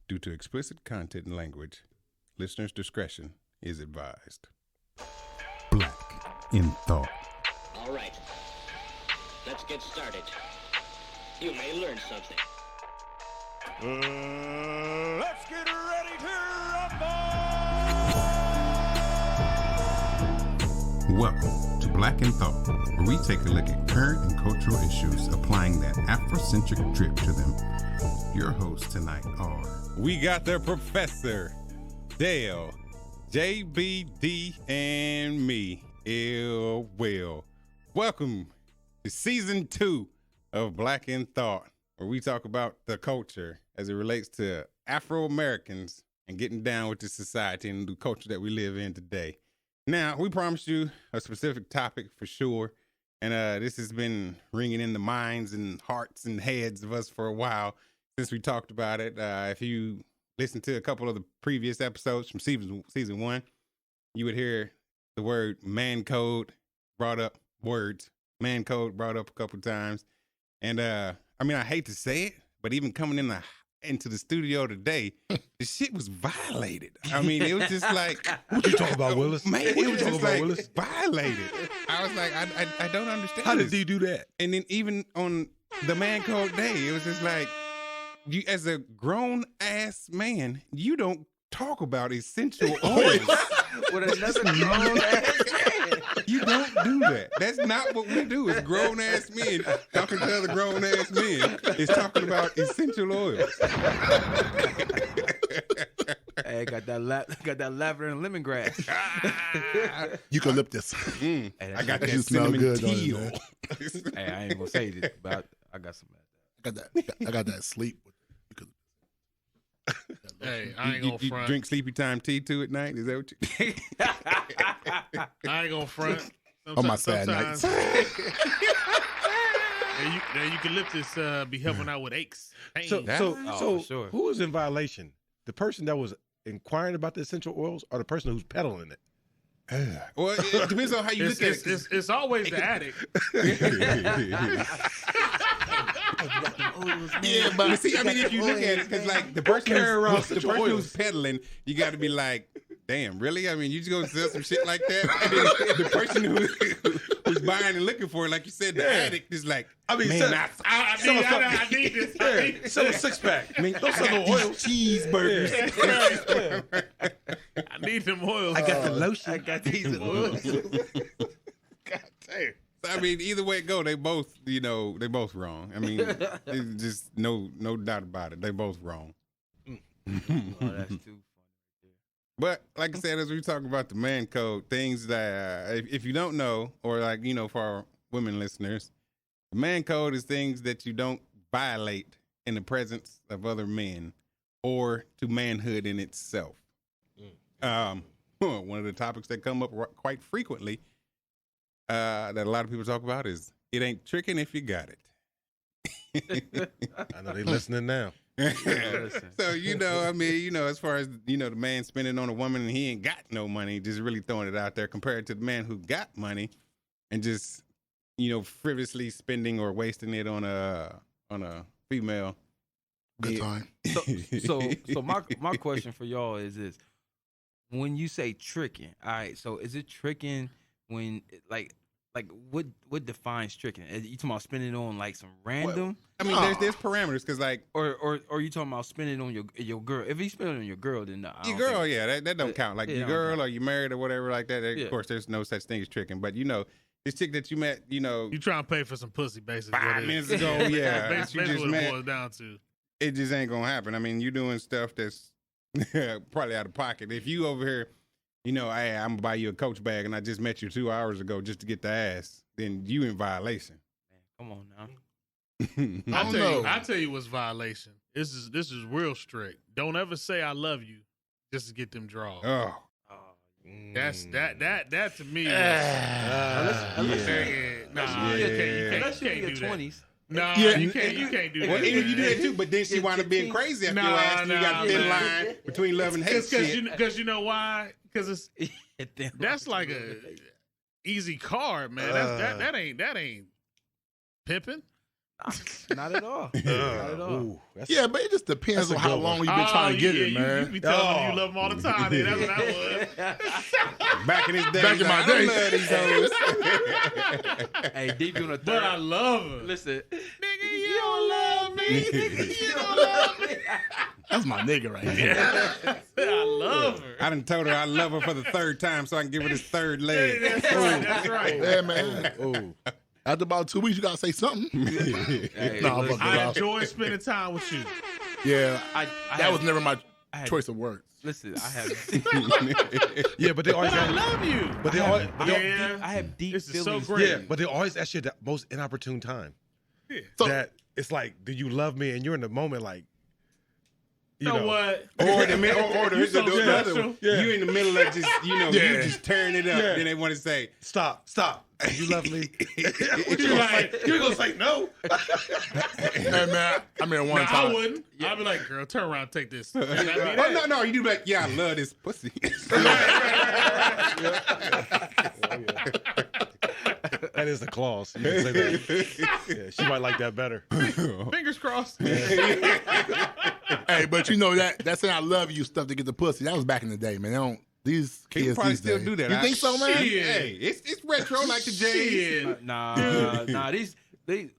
Due to explicit content and language, listeners' discretion is advised. Black in Thought. All right. Let's get started. You may learn something. Let's get ready to rumble! Welcome to Black in Thought, where we take a look at current and cultural issues, applying that Afrocentric drip to them. Your hosts tonight are... We got the Professor, Dale, JBD, and me, Ill Will. Welcome to Season 2 of Black in Thought, where we talk about the culture as it relates to Afro-Americans and getting down with the society and the culture that we live in today. Now, we promised you a specific topic for sure, and this has been ringing in the minds and hearts and heads of us for a while since we talked about it. If you listen to a couple of the previous episodes from season 1, you would hear the word man code brought up, man code brought up a couple times. And I hate to say it, but even coming into the studio today, the shit was violated. I mean, it was just like... What you talking about, Willis? Man, it was just like Willis? violated. I was like, I don't understand. How this. did he do that? And then even on the man code day, it was just like, you as a grown-ass man, you don't talk about essential oils. With another grown-ass man. You don't do that. That's not what we do as grown-ass men talking to other grown-ass men. Is talking about essential oils. Hey, got that lavender and lemongrass. Eucalyptus. I got that You smell cinnamon good, don't tea. you, Hey, I ain't gonna say this, but I got some of that. I got that sleep with eucalyptus. Hey, I ain't gonna You front. drink sleepy time tea too at night? Is that what you... I ain't gonna front. On my sad nights. The eucalyptus be helping out with aches. Pain. So for sure. who was in violation? The person that was inquiring about the essential oils or the person who's peddling it? Well, it depends on how you look at it. it's always the addict. Yeah, but see, I mean, if you look at it, because like the person who's peddling, you got to be like, damn, really? I mean, you just gonna sell some shit like that? And then the person who's buying and looking for it, like you said, the addict is like, I mean, man, I need this. Sell a 6-pack. I mean, don't sell no oils. cheeseburgers. I need them oils. I got the lotion. I got these oils. God damn. I mean, either way it go, they both wrong. I mean, it's just no doubt about it. They both wrong. Oh, that's too funny. But like I said, as we talk about the man code, things that if you don't know, or like, for our women listeners, the man code is things that you don't violate in the presence of other men or to manhood in itself. One of the topics that come up quite frequently that a lot of people talk about is it ain't tricking if you got it. I know they listening now. So, as far as, the man spending on a woman and he ain't got no money, just really throwing it out there compared to the man who got money and just, frivolously spending or wasting it on a female. Good time. So my question for y'all is this: when you say tricking, all right, so is it tricking when like what defines tricking? Are you talking about spending it on like some random? There's parameters because like, or you talking about spending it on your girl? If you spend it on your girl, then no. Your girl, yeah, that don't count. Like your girl or you married or whatever like that. Yeah. Of course, there's no such thing as tricking. But this chick that you met, You trying to pay for some pussy, basically. 5 minutes ago, yeah, Basically you just what it met. boils down to. It just ain't gonna happen. I mean, you doing stuff that's probably out of pocket. If you over here, hey, I'm gonna buy you a Coach bag, and I just met you 2 hours ago just to get the ass, then you in violation. Man, come on now. I tell you what's violation. This is real strict. Don't ever say I love you just to get them draws. Oh, That's that to me. You Unless you're in your can't do that. 20s. No, Yeah. you can't do that. well, even if you do that too, but then she wound up being crazy after your ass. And you got a thin line between love and hate. Because you know why? Because that's like a easy card, man. That ain't pimping. Not at all. Not at all. Ooh, that's- Yeah, but it just depends That's a on how good one. long you've been trying to get it, You man. be telling them you love them all the time. Then. That's what that was. Back in his day, Back in my day. love these hoes. Hey, deep on the third. But I love her. Listen, Nigga, you don't love me. Nigga, you don't love me. That's my nigga right there. I love her. I done told her I love her for the third time so I can give her this third leg. That's right. That's right. Yeah, man. Ooh. After about 2 weeks, you gotta say something. hey, Nah, listen, fuck I it. enjoy spending time with you. Yeah, I that had- was never my I had- choice of words. Listen, I have. Yeah, but they always I got, love you. but they always, but they, Yeah. I have deep This is so feelings. great. yeah, but they always ask you the most inopportune time. So, That it's like, do you love me? And you're in the moment, like, you You know know what? Or in the middle, or You so the other special. one. You in the middle of just, you Yeah. just turn it up. Yeah. Then they want to say, Stop. Do you love me? You like, You're gonna say no. hey, man, I mean, one nah, time. I wouldn't. I'd be like, girl, turn around and take this. That'd be oh, that. no, you do like, yeah, I love this pussy. That is the clause. You can say that. Yeah, she might like that better. Fingers crossed. Hey, but you know that saying "I love you" stuff to get the pussy. That was back in the day, man. They don't. These kids People probably these still days. do that. You think so, man? Shit. Hey, it's retro like the J's. Shit. Nah, they.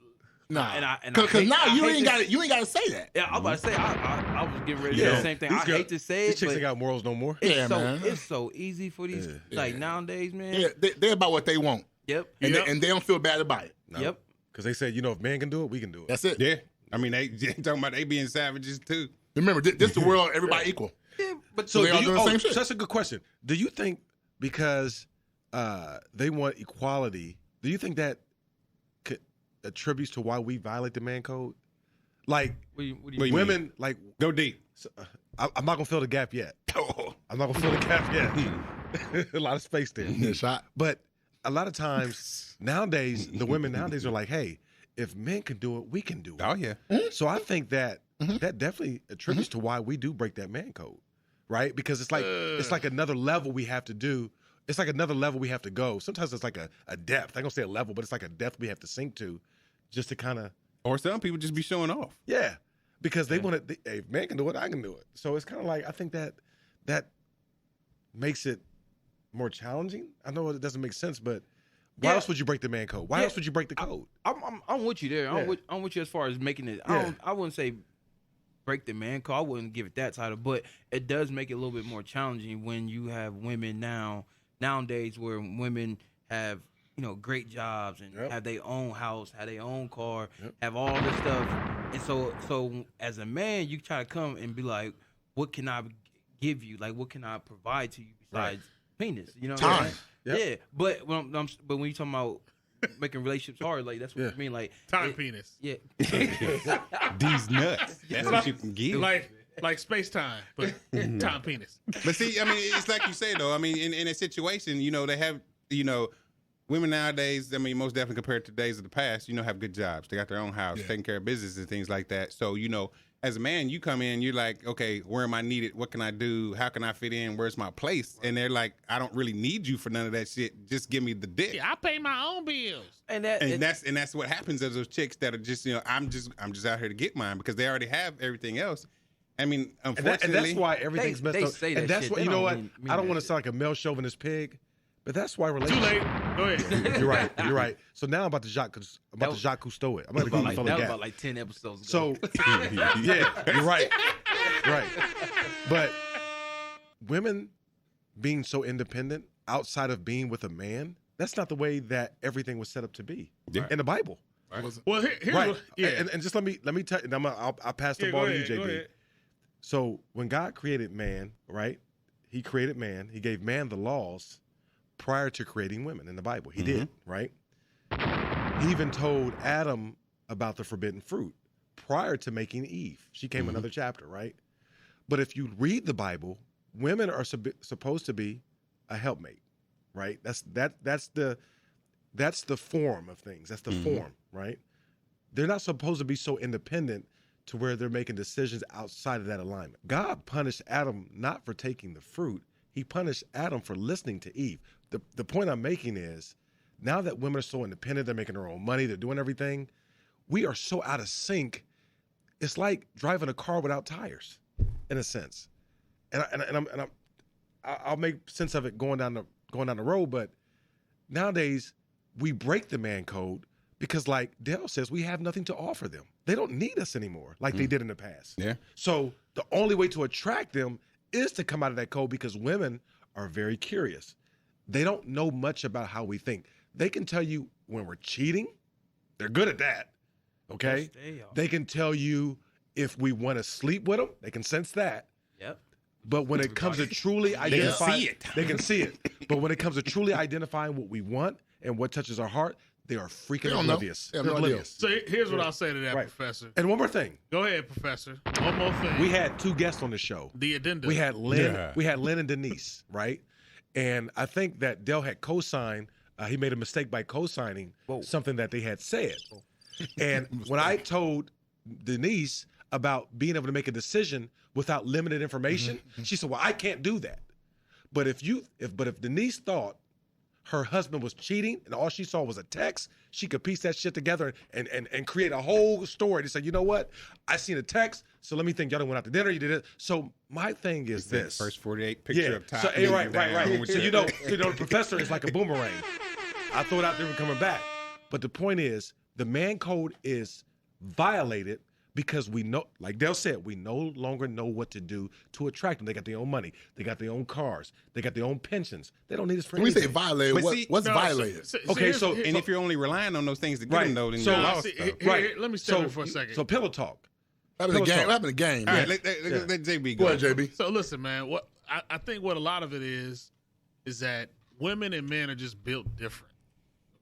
Nah, And I because hate- now I you hate ain't this- got you ain't got to say that. Yeah, I'm about to say I was getting ready to say Yeah. the same thing. These I girls- hate to say These it, chicks but ain't got morals no more. it's Yeah, so man. it's so easy for these like nowadays, man. Yeah, they're about what they want, Yep. and, Yep. they don't feel bad about it. No. Yep. Because they said, if man can do it, we can do it. That's it. Yeah. I mean, they talking about they being savages too. Remember, this the world. Everybody equal. Yeah, but So they all do doing the same shit. So that's a good question. Do you think because they want equality, do you think that attributes to why we violate the man code? Like what do you What do you women, mean? like Go deep. I'm not gonna fill the gap yet. I'm not gonna fill the gap yet. A lot of space there. Good shot. But a lot of times nowadays, the women nowadays are like, hey, if men can do it, we can do it. Oh yeah. So I think that that definitely attributes to why we do break that man code, right? Because it's like another level we have to do. It's like another level we have to go. Sometimes it's like a depth. I'm gonna say a level, but it's like a depth we have to sink to, just to kind of Or some people just be showing off. because they want to. Hey, if man can do it, I can do it. So it's kind of like I think that makes it more challenging. I know it doesn't make sense, but why Yeah. else would you break the man code? Why Yeah. else would you break the code? I'm with you there. Yeah. I'm with you as far as making it. Yeah. I wouldn't say break the man code. I wouldn't give it that title, but it does make it a little bit more challenging when you have women nowadays where women have great jobs and Yep. have their own house, have their own car, Yep. have all this stuff, and so as a man, you try to come and be like, what can I give you? Like, what can I provide to you besides penis? You know what I'm Time. saying? Yep. Yeah, but when but when you talking about making relationships hard, like that's what Yeah. I mean. Like Time it- penis. Yeah. These nuts. That's what you can give. Like space time, but time penis. But see, I mean, it's like you say though. I mean, in a situation, they have, women nowadays. I mean, most definitely compared to days of the past, have good jobs. They got their own house, taking care of business and things like that. So, as a man, you come in, you're like, okay, where am I needed? What can I do? How can I fit in? Where's my place? And they're like, I don't really need you for none of that shit. Just give me the dick. Yeah, I pay my own bills. And that's what happens to those chicks that are just, I'm just out here to get mine because they already have everything else. I mean, And unfortunately, that's why everything's they messed up. say And that that's shit. why They you know don't what? mean I don't that want to shit. sound like a male chauvinist pig, but that's why Too relationships. late. Go ahead. You're right. You're right. So now I'm about to Jacques Cousteau it. I'm going to go like, fill that the was gap. about like 10 episodes ago. So yeah, you're right. Right. But women being so independent outside of being with a man, that's not the way that everything was set up to be in the Bible. Well, here's Right. what, yeah. And just let me tell you, I'll pass the Yeah, ball go to you, ahead, go JB. ahead. So when God created man, right? He created man. He gave man the laws prior to creating women in the Bible. He did, right? He even told Adam about the forbidden fruit prior to making Eve. She came another chapter, right? But if you read the Bible, women are supposed to be a helpmate, right? That's the form of things. That's the form, right? They're not supposed to be so independent to where they're making decisions outside of that alignment. God punished Adam not for taking the fruit. He punished Adam for listening to Eve. The point I'm making is now that women are so independent, they're making their own money, they're doing everything, we are so out of sync. It's like driving a car without tires, in a sense. I'll make sense of it going down the road, but nowadays we break the man code because, like Dale says, we have nothing to offer them. They don't need us anymore like they did in the past. Yeah. So the only way to attract them is to come out of that code because women are very curious. They don't know much about how we think. They can tell you when we're cheating. They're good at that. Okay? They can tell you if we want to sleep with them. They can sense that. Yep. But when it comes to truly identifying, see it. They can see it. But when it comes to truly identifying what we want and what touches our heart, they are freaking don't know. oblivious. They have They're no idea. oblivious. So here's what I'll say to that, Right. Professor. And one more thing. Go ahead, Professor. One more thing. We had 2 guests on the show. the addendum. We had Lynn. Yeah. We had Lynn and Denise, right? And I think that Dell had co-signed. He made a mistake by co-signing something that they had said. And when I told Denise about being able to make a decision without limited information, she said, "Well, I can't do that." But if Denise thought her husband was cheating and all she saw was a text, she could piece that shit together and create a whole story to say, you know what? I seen a text, so let me think y'all done went out to dinner, you did it. So my thing is this. First 48 picture Yeah. up top. So, and right. down. So the professor is like a boomerang. I throw it out there and coming back. But the point is, the man code is violated because we know, like Dale said, we no longer know what to do to attract them. They got their own money. They got their own cars. They got their own pensions. They don't need us for When we anything. say violated, But what's No, violated? Okay, here's- so- here's- And if you're only relying on those things to get Right. them, though, then So- you're no, lost. see, though. here, let me step in for a second. So pillow talk. That was a Pillow game. talk. What happened to game? All right, Yeah. let JB Go go. ahead, JB. So listen, man. What I think what a lot of it is that women and men are just built different.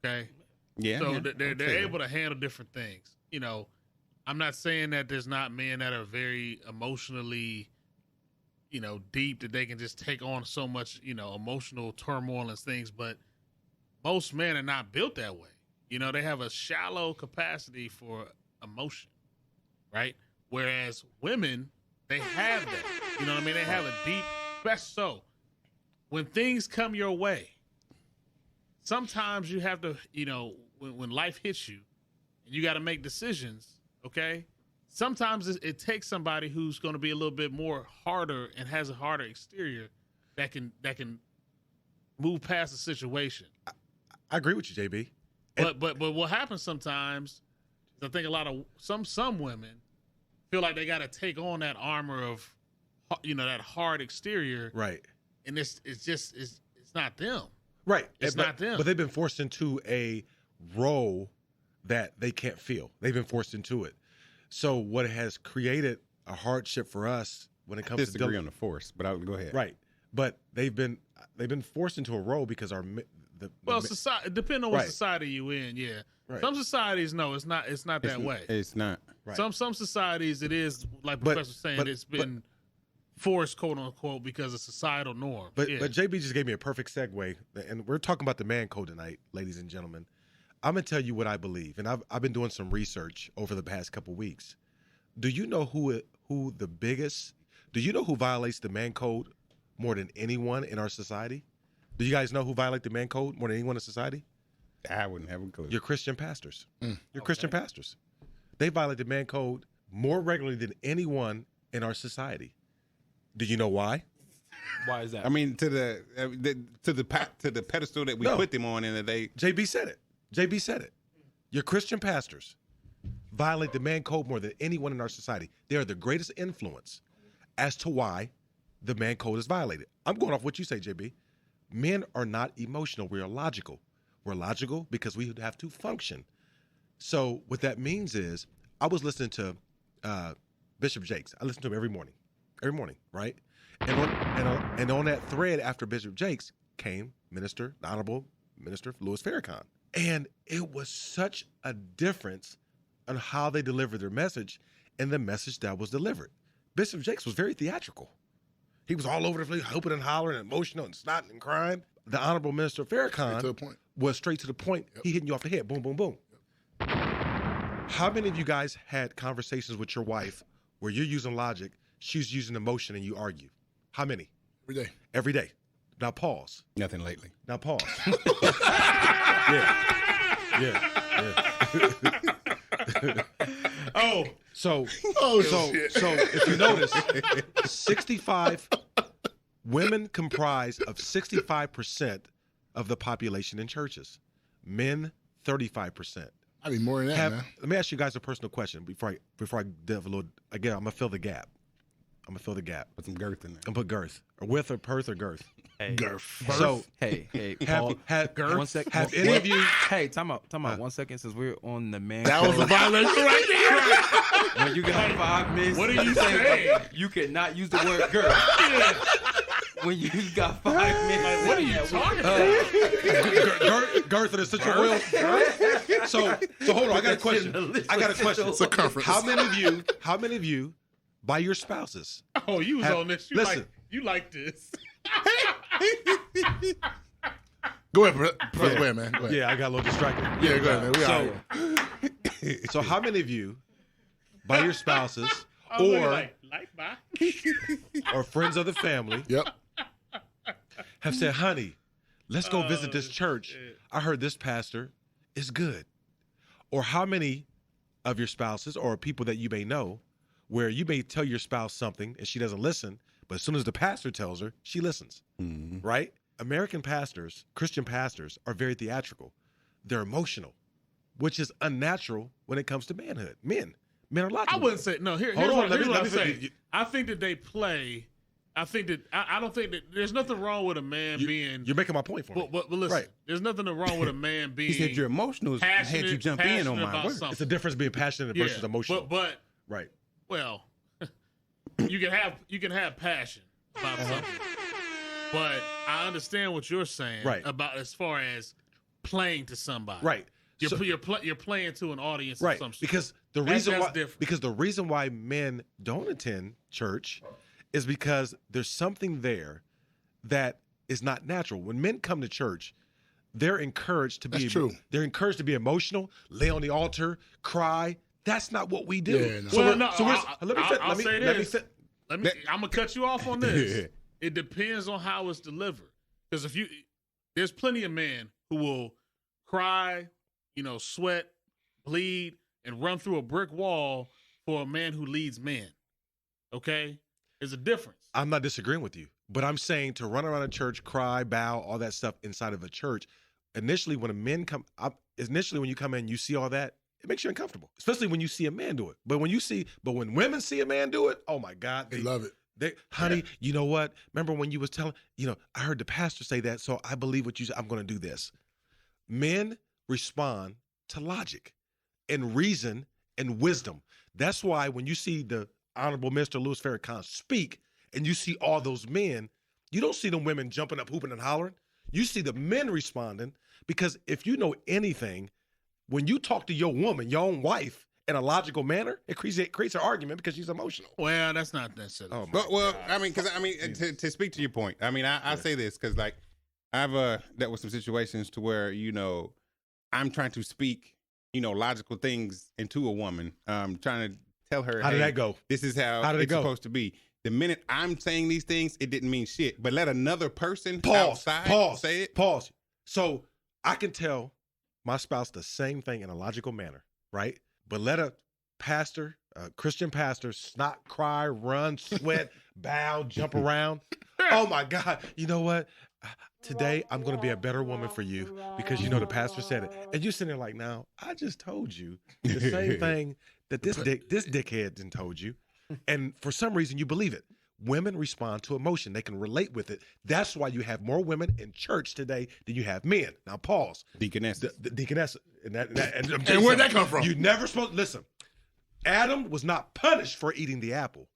Okay, Yeah. so yeah. they're Okay. able to handle different things. You know, I'm not saying that there's not men that are very emotionally, deep that they can just take on so much, emotional turmoil and things. But most men are not built that way. They have a shallow capacity for emotion, right? Whereas women, they have that. You know what I mean? They have a deep, best so. When things come your way, sometimes you have to, when life hits you, and you got to make decisions. Okay, sometimes it takes somebody who's going to be a little bit more harder and has a harder exterior that can move past the situation. I agree with you, JB. But what happens sometimes is I think a lot of some women feel like they got to take on that armor of that hard exterior, Right. and it's not them. Right. It's But- not them. But they've been forced into a role that they can't feel. Been forced into it. So what has created a hardship for us when it comes to Disagree on the force, but I'll go ahead. right. But they've been forced into a role because Society depending on what Right. society you in, yeah. Right. Some societies, no, it's not that way. It's not. Right. Some societies, it is like But- Professor was saying, but- it's been forced, quote unquote, because of societal norm. But yeah. but JB just gave me a perfect segue, and we're talking about the man code tonight, ladies and gentlemen. I'm gonna tell you what I believe, and I've been doing some research over the past couple weeks. Do you know who the biggest? Do you know who violates the man code more than anyone in our society? Do you guys know who violates the man code more than anyone in society? I wouldn't have a clue. Your Christian pastors. Your Christian pastors. They violate the man code more regularly than anyone in our society. Do you know why? Why is that? I mean, to the pedestal that we No. put them on, and they JB said it. JB said it. Your Christian pastors violate the man code more than anyone in our society. They are the greatest influence as to why the man code is violated. I'm going off what you say, JB. Men are not emotional. We are logical. We're logical because we have to function. So what that means is I was listening to Bishop Jakes. I listen to him every morning, right? And on that thread after Bishop Jakes came the Honorable Minister Louis Farrakhan. And it was such a difference on how they delivered their message and the message that was delivered. Bishop Jakes was very theatrical. He was all over the place, hooping and hollering and emotional and snotting and crying. The Honorable Minister Farrakhan to the point. was straight to the point. He hitting you off the head. Boom, boom, boom. How many of you guys had conversations with your wife where you're using logic, she's using emotion, and you argue? How many? Every day. Every day. Now pause. nothing lately. Now pause. Yeah. Oh, So shit. so if you notice, 65 women comprise of 65% of the population in churches. Men 35%. I mean, more than that, man. Let me ask you guys a personal question before I delve a little. Again, I'm gonna fill the gap. Put some girth in there. I'm gonna put girth or with or perth or girth. Hey, Girth. So hey, have one second. have any of you? Hey, time out. 1 second. Since we're on the man, That was a violation right there. when you got 5 minutes, what are you saying? you cannot use the word girl. When you got 5 minutes, What are you talking about? Girth in the central oil. So hold on. I got a question. Circumference. How many of you by your spouses? Oh, you was Have- on this. listen. You like this. Go ahead, Professor. Go ahead, man. Go ahead. Yeah, I got a little distracted. Yeah, go ahead, man. We out here. So how many of you by your spouses I was or like bye. or friends of the family Yep. have said, honey, let's go visit this church. shit. I heard this pastor is good. Or how many of your spouses or people that you may know where you may tell your spouse something and she doesn't listen, but as soon as the pastor tells her, she listens, right? American pastors, Christian pastors, are very theatrical. They're emotional, which is unnatural when it comes to manhood. Men are logical. I wouldn't say no. Here's Hold on, what, let here's me- what let I me say. say- I think that they play. I think that I don't think that there's nothing wrong with a man being. You're making my point for me. But listen, Right. there's nothing wrong with a man being. He said you're emotional. Had passionate, you jump in on passionate my about word. something. It's a difference between passionate versus emotional. But right. well, you can have passion about something. But I understand what you're saying Right. about as far as playing to somebody. Right. You're So- you're playing to an audience Right. of some sort. Because the That's reason why different. because the reason why men don't attend church is because there's something there that is not natural. When men come to church, they're encouraged to be That's true. They're encouraged to be emotional, lay on the altar, cry. That's not what we do. Yeah, no. So Well, we're- no, so we're- I'll let me fit- I'll let me- say let me this. fit- I'm gonna cut you off on this. It depends on how it's delivered. Because there's plenty of men who will cry, sweat, bleed, and run through a brick wall for a man who leads men. Okay, there's a difference. I'm not disagreeing with you, but I'm saying to run around a church, cry, bow, all that stuff inside of a church. Initially, when when you come in, you see all that. It makes you uncomfortable, especially when you see a man do it. But when women see a man do it, oh my God, They love it. honey, you know what? Remember when you was telling, I heard the pastor say that, so I believe what you said. I'm going to do this. Men respond to logic and reason and wisdom. That's why when you see the Honorable Mr. Louis Farrakhan speak and you see all those men, you don't see them women jumping up, hooping and hollering. You see the men responding because if you know anything, when you talk to your woman, your own wife, in a logical manner, it creates an argument because she's emotional. Well, that's not necessarily. Oh, my Well, to speak to your point, I say this because like I've dealt with some situations to where I'm trying to speak logical things into a woman, trying to tell her How did hey, that go? This is how did it it's go? supposed to be. The minute I'm saying these things, it didn't mean shit. But let another person Pause. outside say it. Pause. So I can tell my spouse the same thing in a logical manner, right? But let a pastor, a Christian pastor, snot, cry, run, sweat, bow, jump around. Oh my God. You know what? Today I'm going to be a better woman for you because the pastor said it. And you're sitting there like, now, I just told you the same thing that this dickhead didn't told you. And for some reason you believe it. Women respond to emotion. They can relate with it. That's why you have more women in church today than you have men. Now pause. Deaconess. The deaconess. And where'd that come from? You never supposed listen. Adam was not punished for eating the apple.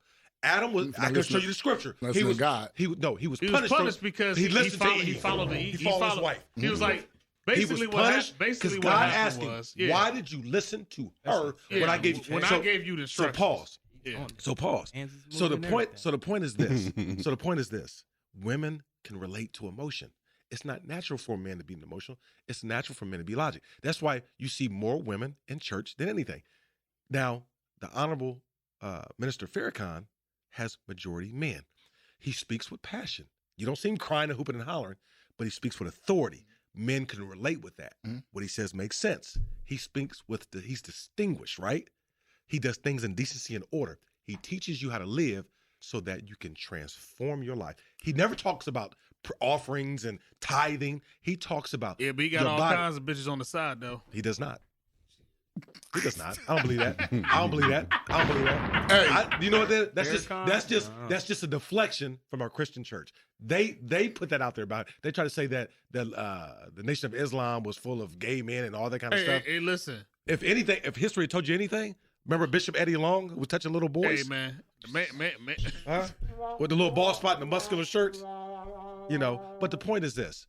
Adam was. I can show you the scripture. Listen to God. He was He was punished, punished because he listened to he Eve. followed He followed his wife. He was like, He was basically punished what because basically God what asked happened him, was, yeah. "Why did you listen to her Yeah, when I gave you?" I gave you the So instructions. pause. Yeah. So pause. Hands is So the moving point. everything. So the point is this. So the point is this: women can relate to emotion. It's not natural for men to be emotional. It's natural for men to be logic. That's why you see more women in church than anything. Now, the Honorable Minister Farrakhan has majority men. He speaks with passion. You don't see him crying and hooping and hollering, but he speaks with authority. men can relate with that. What he says makes sense. He speaks he's distinguished, right? He does things in decency and order. He teaches you how to live so that you can transform your life. He never talks about offerings and tithing. He talks about Yeah, but he got all kinds of bitches on the side, though. He does not. He does not. I don't believe that. I don't believe that. I don't believe that. Hey. You know what? That's just a deflection from our Christian church. They put that out there about it. They try to say that the Nation of Islam was full of gay men and all that kind of stuff. Hey, listen. If anything, if history had told you anything, remember Bishop Eddie Long who was touching little boys? Hey, man. Man. Huh? With the little ball spot and the muscular shirts. You know, but the point is this.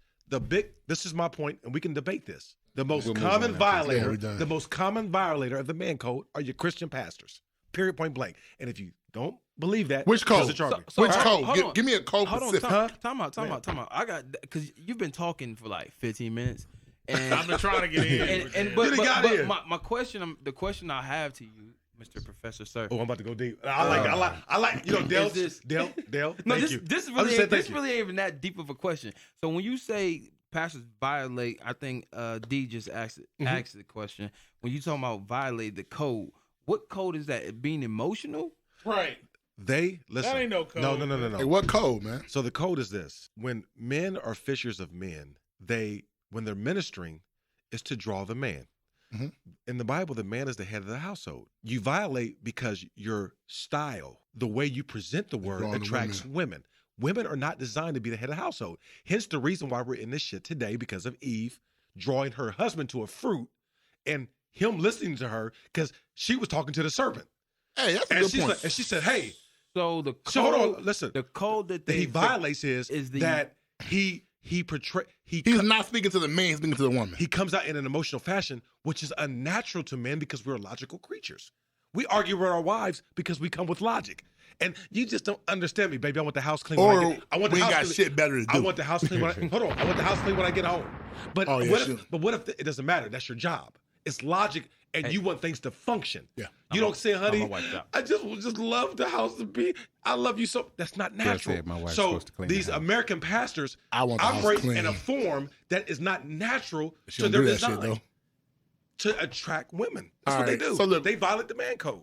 This is my point, and we can debate this. The most common violator of the man code are your Christian pastors. Period, point blank. And if you don't believe that, which code? Which code? Give me a code. Hold on, time out. I got because you've been talking for like 15 minutes, and I've been trying to get in. But my question, the question I have to you, Mr. Professor Sir. Oh, I'm about to go deep. I like. You know, Dale. No, thank you. This really ain't even that deep of a question. So when you say pastors violate, I think D just asked the question. When you talking about violate the code, what code is that? Being emotional? Right. They listen. That ain't no code. No. Hey, what code, man? So the code is this: when men are fishers of men, when they're ministering, is to draw the man. Mm-hmm. In the Bible, the man is the head of the household. You violate because your style, the way you present the word, attracts women. Women are not designed to be the head of the household. Hence the reason why we're in this shit today, because of Eve drawing her husband to a fruit and him listening to her because she was talking to the serpent. Hey, that's a good point. And she said, hey. So the code, hold on, listen. The code that he violates is that he's not speaking to the man, he's speaking to the woman. He comes out in an emotional fashion, which is unnatural to men because we're logical creatures. We argue with our wives because we come with logic. And you just don't understand me, baby. I want the house clean. I want we got shit better to do. I want the house clean. Hold on. I want the house clean when I get home. But what if it doesn't matter? That's your job. It's logic, and you want things to function. Yeah. You don't say, honey, I just love the house to be. I love you so. That's not natural. So these American pastors operate in a form that is not natural to their design to attract women. That's what they do. So look, they violate the man code.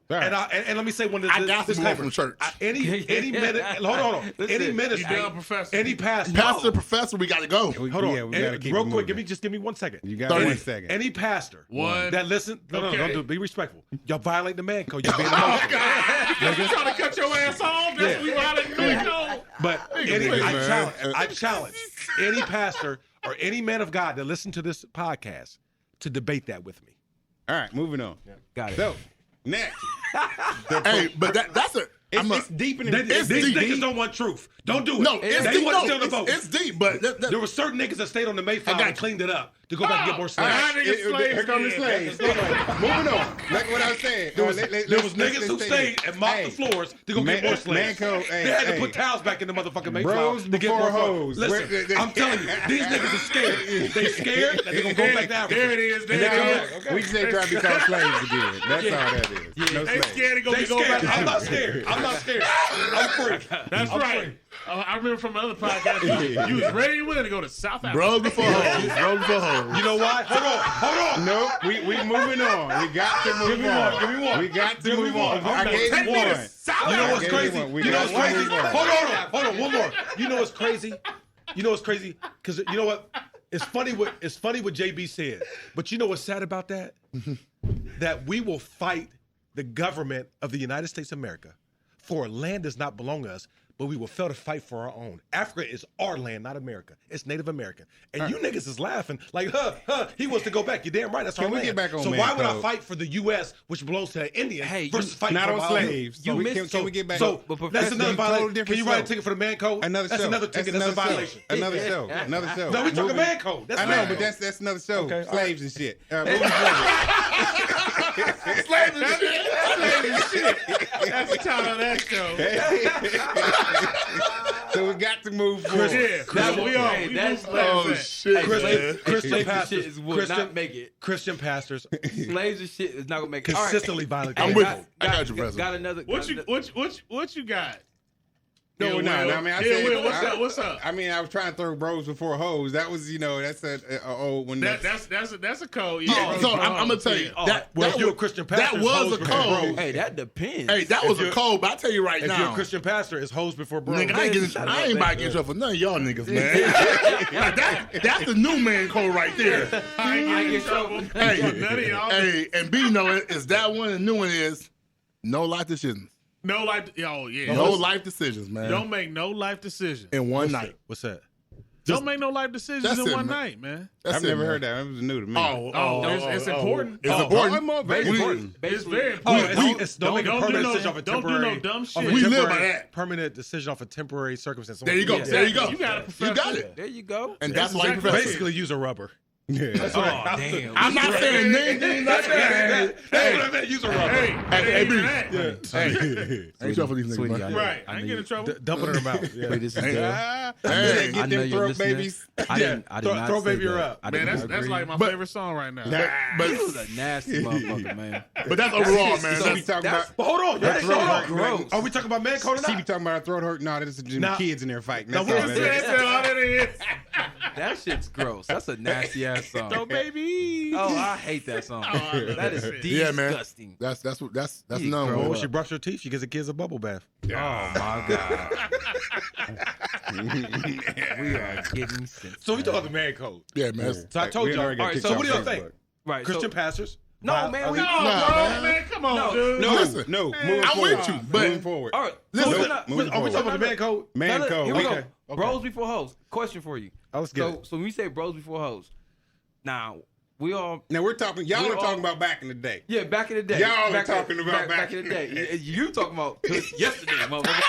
Right. And let me say one of this from church. Any minute, hold on. Any minister, any pastor, professor, we got to go. Hold on, real quick. Give me 1 second. You got 1 second. Any pastor that listen, no, be respectful. Y'all violate the man code. You're being emotional. Oh God, you trying to cut your ass off? That's we violate the man code. But I challenge any pastor or any man of God that listen to this podcast to debate that with me. All right, moving on. Yeah. Got it. So. Next. Hey, but that's a. It's deep in These niggas don't want truth. Don't do it. No, it's they deep. want to steal the vote. It's deep, but there were certain niggas that stayed on the Mayflower and cleaned it up to go back and get more slaves. Here come the slaves. Moving on. Like what I was saying. There was niggas who stayed and mopped the floors to go get more slaves. They had to put towels back in the motherfucking Mayflower to get more hoes. Listen, I'm telling you, these niggas are scared. They scared that they're going to go back to Africa. There it is. We just ain't trying to become slaves again. That's all that is. No slaves. They scared to go back. I'm not scared. I'm free. That's right. I remember from another podcast, you was ready and willing to go to South Africa. Bro before hoes. You know why? Hold on. No, we moving on. We got to move on. Give me one. We got to move on. I gave you one. You know what's crazy? Hold on. One more. You know what's crazy? Because you know what? It's funny what JB said. But you know what's sad about that? That we will fight the government of the United States of America for a land does not belong to us, but we will fail to fight for our own. Africa is our land, not America. It's Native American. And you niggas is laughing like, he wants to go back. You're damn right. That's our land. Can we get back on So why would I fight for the U.S., which belongs to the Indians, versus fighting not for on my slaves? own? Can we get back? So that's another violation. Can you write a ticket for the man code? Another that's show. another ticket. That's a violation. Another show. Another show. No, we talking man code. That's I know, but that's another show. Okay, slaves and shit. Slaves and shit. That's the title of that show. So we got to move forward. Christian pastors slaves and shit is not gonna make it. Consistently violent. I'm with you. I got you, President. Got another. What you got? No, we're not. I mean, I said, Will, what's up? I mean, I was trying to throw bros before hoes. That was, that's when That's a code. Yeah. So I'm gonna tell you that if you're a Christian pastor, that was a code. Hey, that depends. Hey, that was a code. But I tell you right if now, you're a Christian pastor, it's hoes before bros. nigga, I ain't about to get in trouble for none of y'all niggas, man. That's the new man code right there. I ain't get in trouble. Hey, None of y'all. hey, and B know it is that one. The new one is no life decisions. No life. Oh yeah. No life decisions, man. Don't make no life decisions. In one night. What's that? Don't make no life decisions That's in it, one man. night, man. I've never heard that. It was new to me. It's important. It's important. Very important. It's very Oh, important. don't make a permanent decision off a Don't do temporary. no dumb off shit. a We live by temporary- that. Permanent decision off a temporary circumstance. There you go. Yeah. There you go. You got it, You got Professor. it. There you go. And that's why you exactly- professor. Basically, use a rubber. Yeah. Oh, damn. I'm not saying anything like that. That's what I meant. Use a rubber. Hey, B. that. Hey, ain't trouble for these niggas, Sweetie, man. Right. I I ain't knew get in trouble. Dump it in her mouth. Yeah. Wait, this is Hey, good. Hey, Get them throat babies. I did not throw say baby her that. up. I Man, did that's not that's agree. like my But- favorite song right now. But He was a nasty motherfucker, man. but that's overall, man. So we That's, talking about. But hold on. That's Hold on. gross. Are we talking about man code or She be not? talking about her throat hurt. No, this is just Nah. kids in there fighting. No, That's all we that just is. That's all that is. That shit's gross. That's a nasty ass song. So baby. Oh, I hate that song. I love That is that shit. Yeah, man. disgusting. that's You number grow Oh, one. she brushed her teeth. She gives the kids a bubble bath. Oh my god. We are getting sensitive. So we talking about the man code. Yeah, man. So I told We y'all. already got All right. kicked So off what do y'all Facebook. think? Right. Christian So, pastors? no, Wow. man. We, No, Nah, bro, man. man. Come on, No. dude. No, Listen. no. Moving I'm forward. with you, but moving forward. all right. Listen, so we're not- moving Are we talking about the man code? Man Now, code. Here we go. Okay. Bros before hoes. Question for you. Oh, let's get So, it. so when we say bros before hoes, now we all. Now we're talking. Y'all We're are talking all- about back in the day. Yeah, back in the day. Y'all are back talking about back in the day. You talking about yesterday, motherfucker.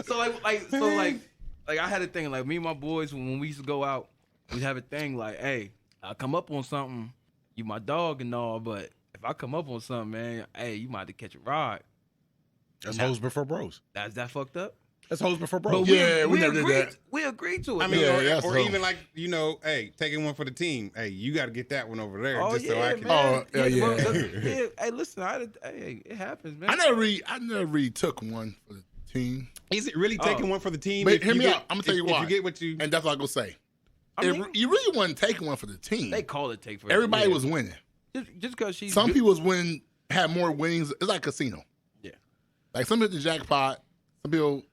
So like I had a thing like me and my boys when we used to go out, we'd have a thing like, hey, I come up on something, you my dog and all, but if I come up on something, man, hey, you might have to catch a ride. That's hoes before bros. That's that fucked up. That's hoes before But bros. Yeah, we never did agreed. that. We agreed to it. I mean, Yeah, or that's dope. even like hey, taking one for the team. Hey, you got to get that one over there, oh just yeah, so I can. man. Oh, yeah. bro, yeah. Hey, listen, hey, it happens, man. I never really took one for the team. Is it really taking one for the team? But if hear you me get- out. I'm gonna tell you if why. you get what you. And that's what I'm gonna say. I mean, You really wasn't taking one for the team. they call it take for Everybody yeah. was winning. just because she's Some good- people was winning, had more winnings. It's like a casino. Yeah. Like some hit the jackpot. Some people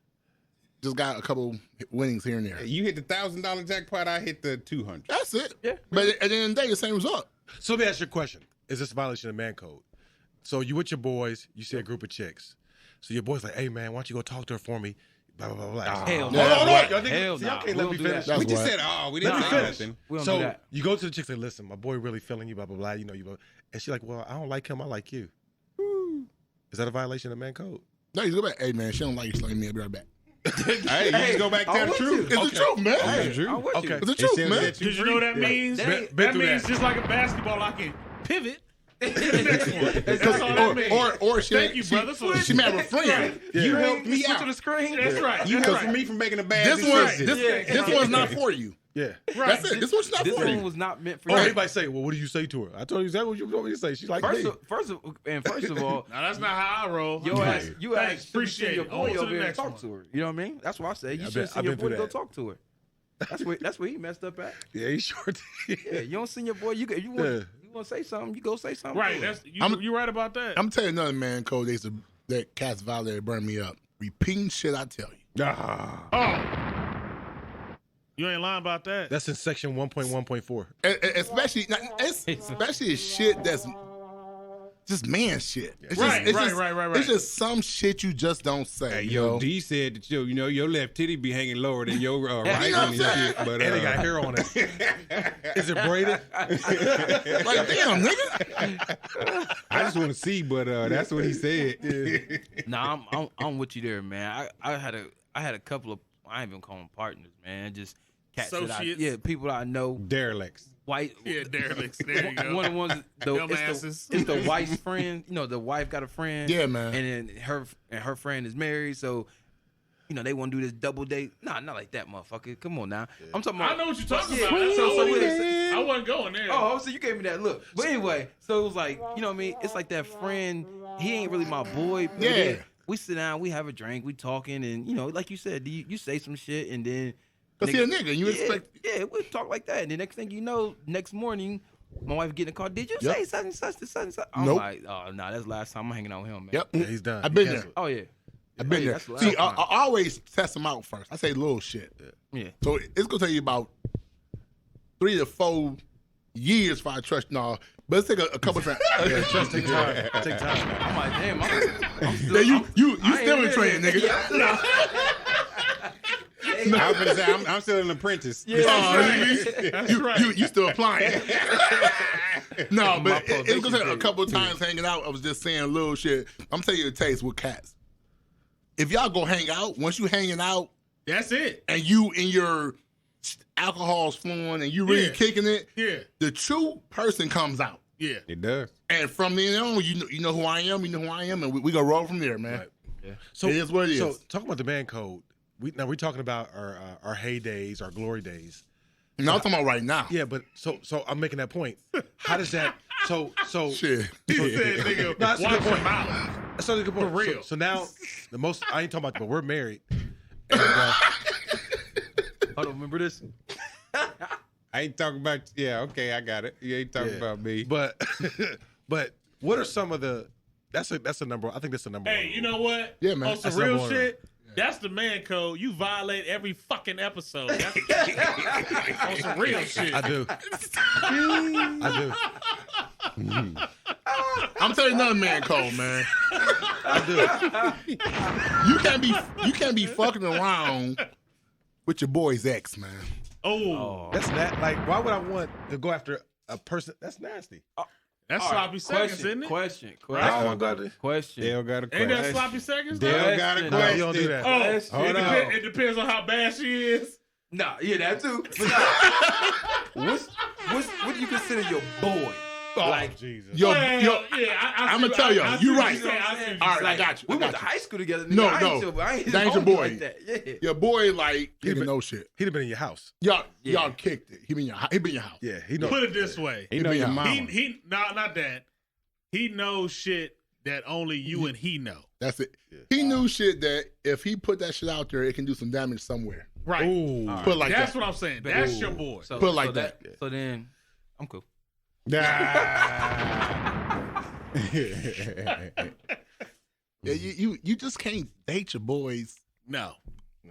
just got a couple winnings here and there. You hit the $1,000 jackpot. I hit the 200. That's it. Yeah. But at the end of the day, the same result. So let me ask you a question. Is this a violation of man code? So you with your boys, you see a group of chicks. So your boy's like, hey man, why don't you go talk to her for me? Blah, blah, blah, blah. Hell no. Hold on. Hell Y'all niggas- no. see, y'all can't We let don't me do finish. that. We just what? said, we Let didn't me say finish. nothing. We don't So do that. you go to the chick and say, listen, my boy really feeling you, blah, blah, blah. You know, and she's like, well, I don't like him. I like you. Is that a violation of man code? No, you go back. Hey man, she don't like you, so let me be right back. Hey, you just go back I'm down the with truth. you. It's the truth, man. Hey, I'm with Okay. you. It's the truth, It man. says Did you know what that means? They- That been through means that. just like a basketball, I can pivot. That's all that means. Or she, Thank you, brother. So she mad with a friend. You helped me Switch out. to the screen. That's right. You That's helped right. me from making a bad This one, decision. this one's not for you. Yeah. Right. That's it. This one's not This for one you. was not meant for Or you. everybody say, well, what do you say to her? I told you exactly what you want me to say. She's like, me. First of all, Now that's not how I roll. your ass, you Thanks, asked appreciate your it. boy On to over the here and next talk one. to her. You know what I mean? That's why I say you I've should been- send I've your been boy to through go talk to her. That's where he messed up at. Yeah, he sure did. Yeah, you don't send your boy. You Yeah. want to say something? You go say something. Right. to her. That's you right about that. I'm telling you another man code that Cass Valley burned me up. Repeating shit I tell you. Oh. You ain't lying about that. That's in section 1.1.4. Especially shit that's just man shit. It's Right, just, right. It's just some shit you just don't say. Hey, you yo, know? D said that your left titty be hanging lower than your right You know what one I'm and saying? shit. But And they got hair on it. Is it braided? Like, damn, nigga. I just want to see, but that's what he said. Nah, I'm with you there, man. I had a couple of, I ain't even call them partners, man. Just cats that Associates? people that I know. Derelicts. White, Yeah, derelicts. There you go. one of the ones, Dumbasses. it's the wife's friend. You know, the wife got a friend. Yeah, man. And then her friend is married, so you know they want to do this double date. Nah, not like that, motherfucker. Come on now. I'm talking about. I know what you're talking Yeah, about. so I wasn't going there. Oh, so you gave me that look. But anyway, so it was like, you know what I mean? It's like that friend. He ain't really my boy. But Yeah. then we sit down, we have a drink, we talking, and like you said, you say some shit, and then Because he a nigga, and you expect. Yeah, we talk like that, and the next thing you know, next morning, my wife getting a call. Did you say such and such to such and such? I'm Nope. like, oh no, that's the last time I'm hanging out with him, man. Yep. Yeah, he's done. I've He been there. canceled. Oh yeah. I've been Hey, there. that's the See, last I time. always test them out first. I say little shit. Yeah. So it's gonna take you about 3 to 4 years for I trust. No, but let's take a couple times. Yeah, trust take time. Take time. I'm like, damn, I'm still, Yeah, you I ain't still in there training, yet. nigga. I was gonna say I'm still an apprentice. Yeah, That's right. You still applying. No, My but it's gonna take a probation couple of times hanging out. I was just saying little shit. I'm telling you the taste with cats. If y'all go hang out, once you hanging out That's it. and you in your alcohol's flowing and you really Yeah. kicking it, Yeah. the true person comes out. Yeah. It does. And from then on, you know who I am, and we gonna roll from there, man. Right. So It is what it So is. talking about the man code, we're talking about our heydays, our glory days. No, I'm talking about right now. Yeah, but so I'm making that point. How does that? So Shit. He said, nigga, No, that's a watch good point. your mouth. That's a good point. For real. So now the most I ain't talking about, but we're married. And, Hold on, remember this? I ain't talking about. Yeah, okay, I got it. You ain't talking yeah. about me. But what are some of the? That's a number. I think that's the number. Hey, one you know what? Yeah, man. On some That's real number one. shit, that's the man code. You violate every fucking episode. That's on some real shit. I do. I do. I'm telling you another man code, man. I do. You can't be fucking around with your boy's ex, man. Oh, That's not like. Why would I want to go after a person? That's nasty. that's All right, sloppy seconds, isn't it? Question. I don't want to go after. Question. Dale got a question. Ain't that sloppy seconds? though? Dale got a No, question. you don't do that. Oh, Question. Hold on. it depends on how bad she is. Nah, yeah, that too. What do you consider your boy? Like Jesus. Yo, Well, yo, yeah, I I'ma see- tell y'all, I see you what right. you're saying. I see what All you're right, I saying. got you. We I went got to you. high school together. Nigga. No, I no. ain't your, I ain't his That ain't your homie boy. Like that. Yeah. Your boy, like, he been- didn't know shit. He'd have been in your house. Y'all kicked it. He been in your house. Yeah, he knows. Put it this way. He know He your be- mama. He not that. He knows shit that only you and he know. That's it. He knew shit that if he put that shit out there, it can do some damage somewhere. Right. Ooh. Put it like That's that. what I'm saying. That's your boy. So, Put it like so that. So then, I'm cool. Yeah, you just can't date your boys. No.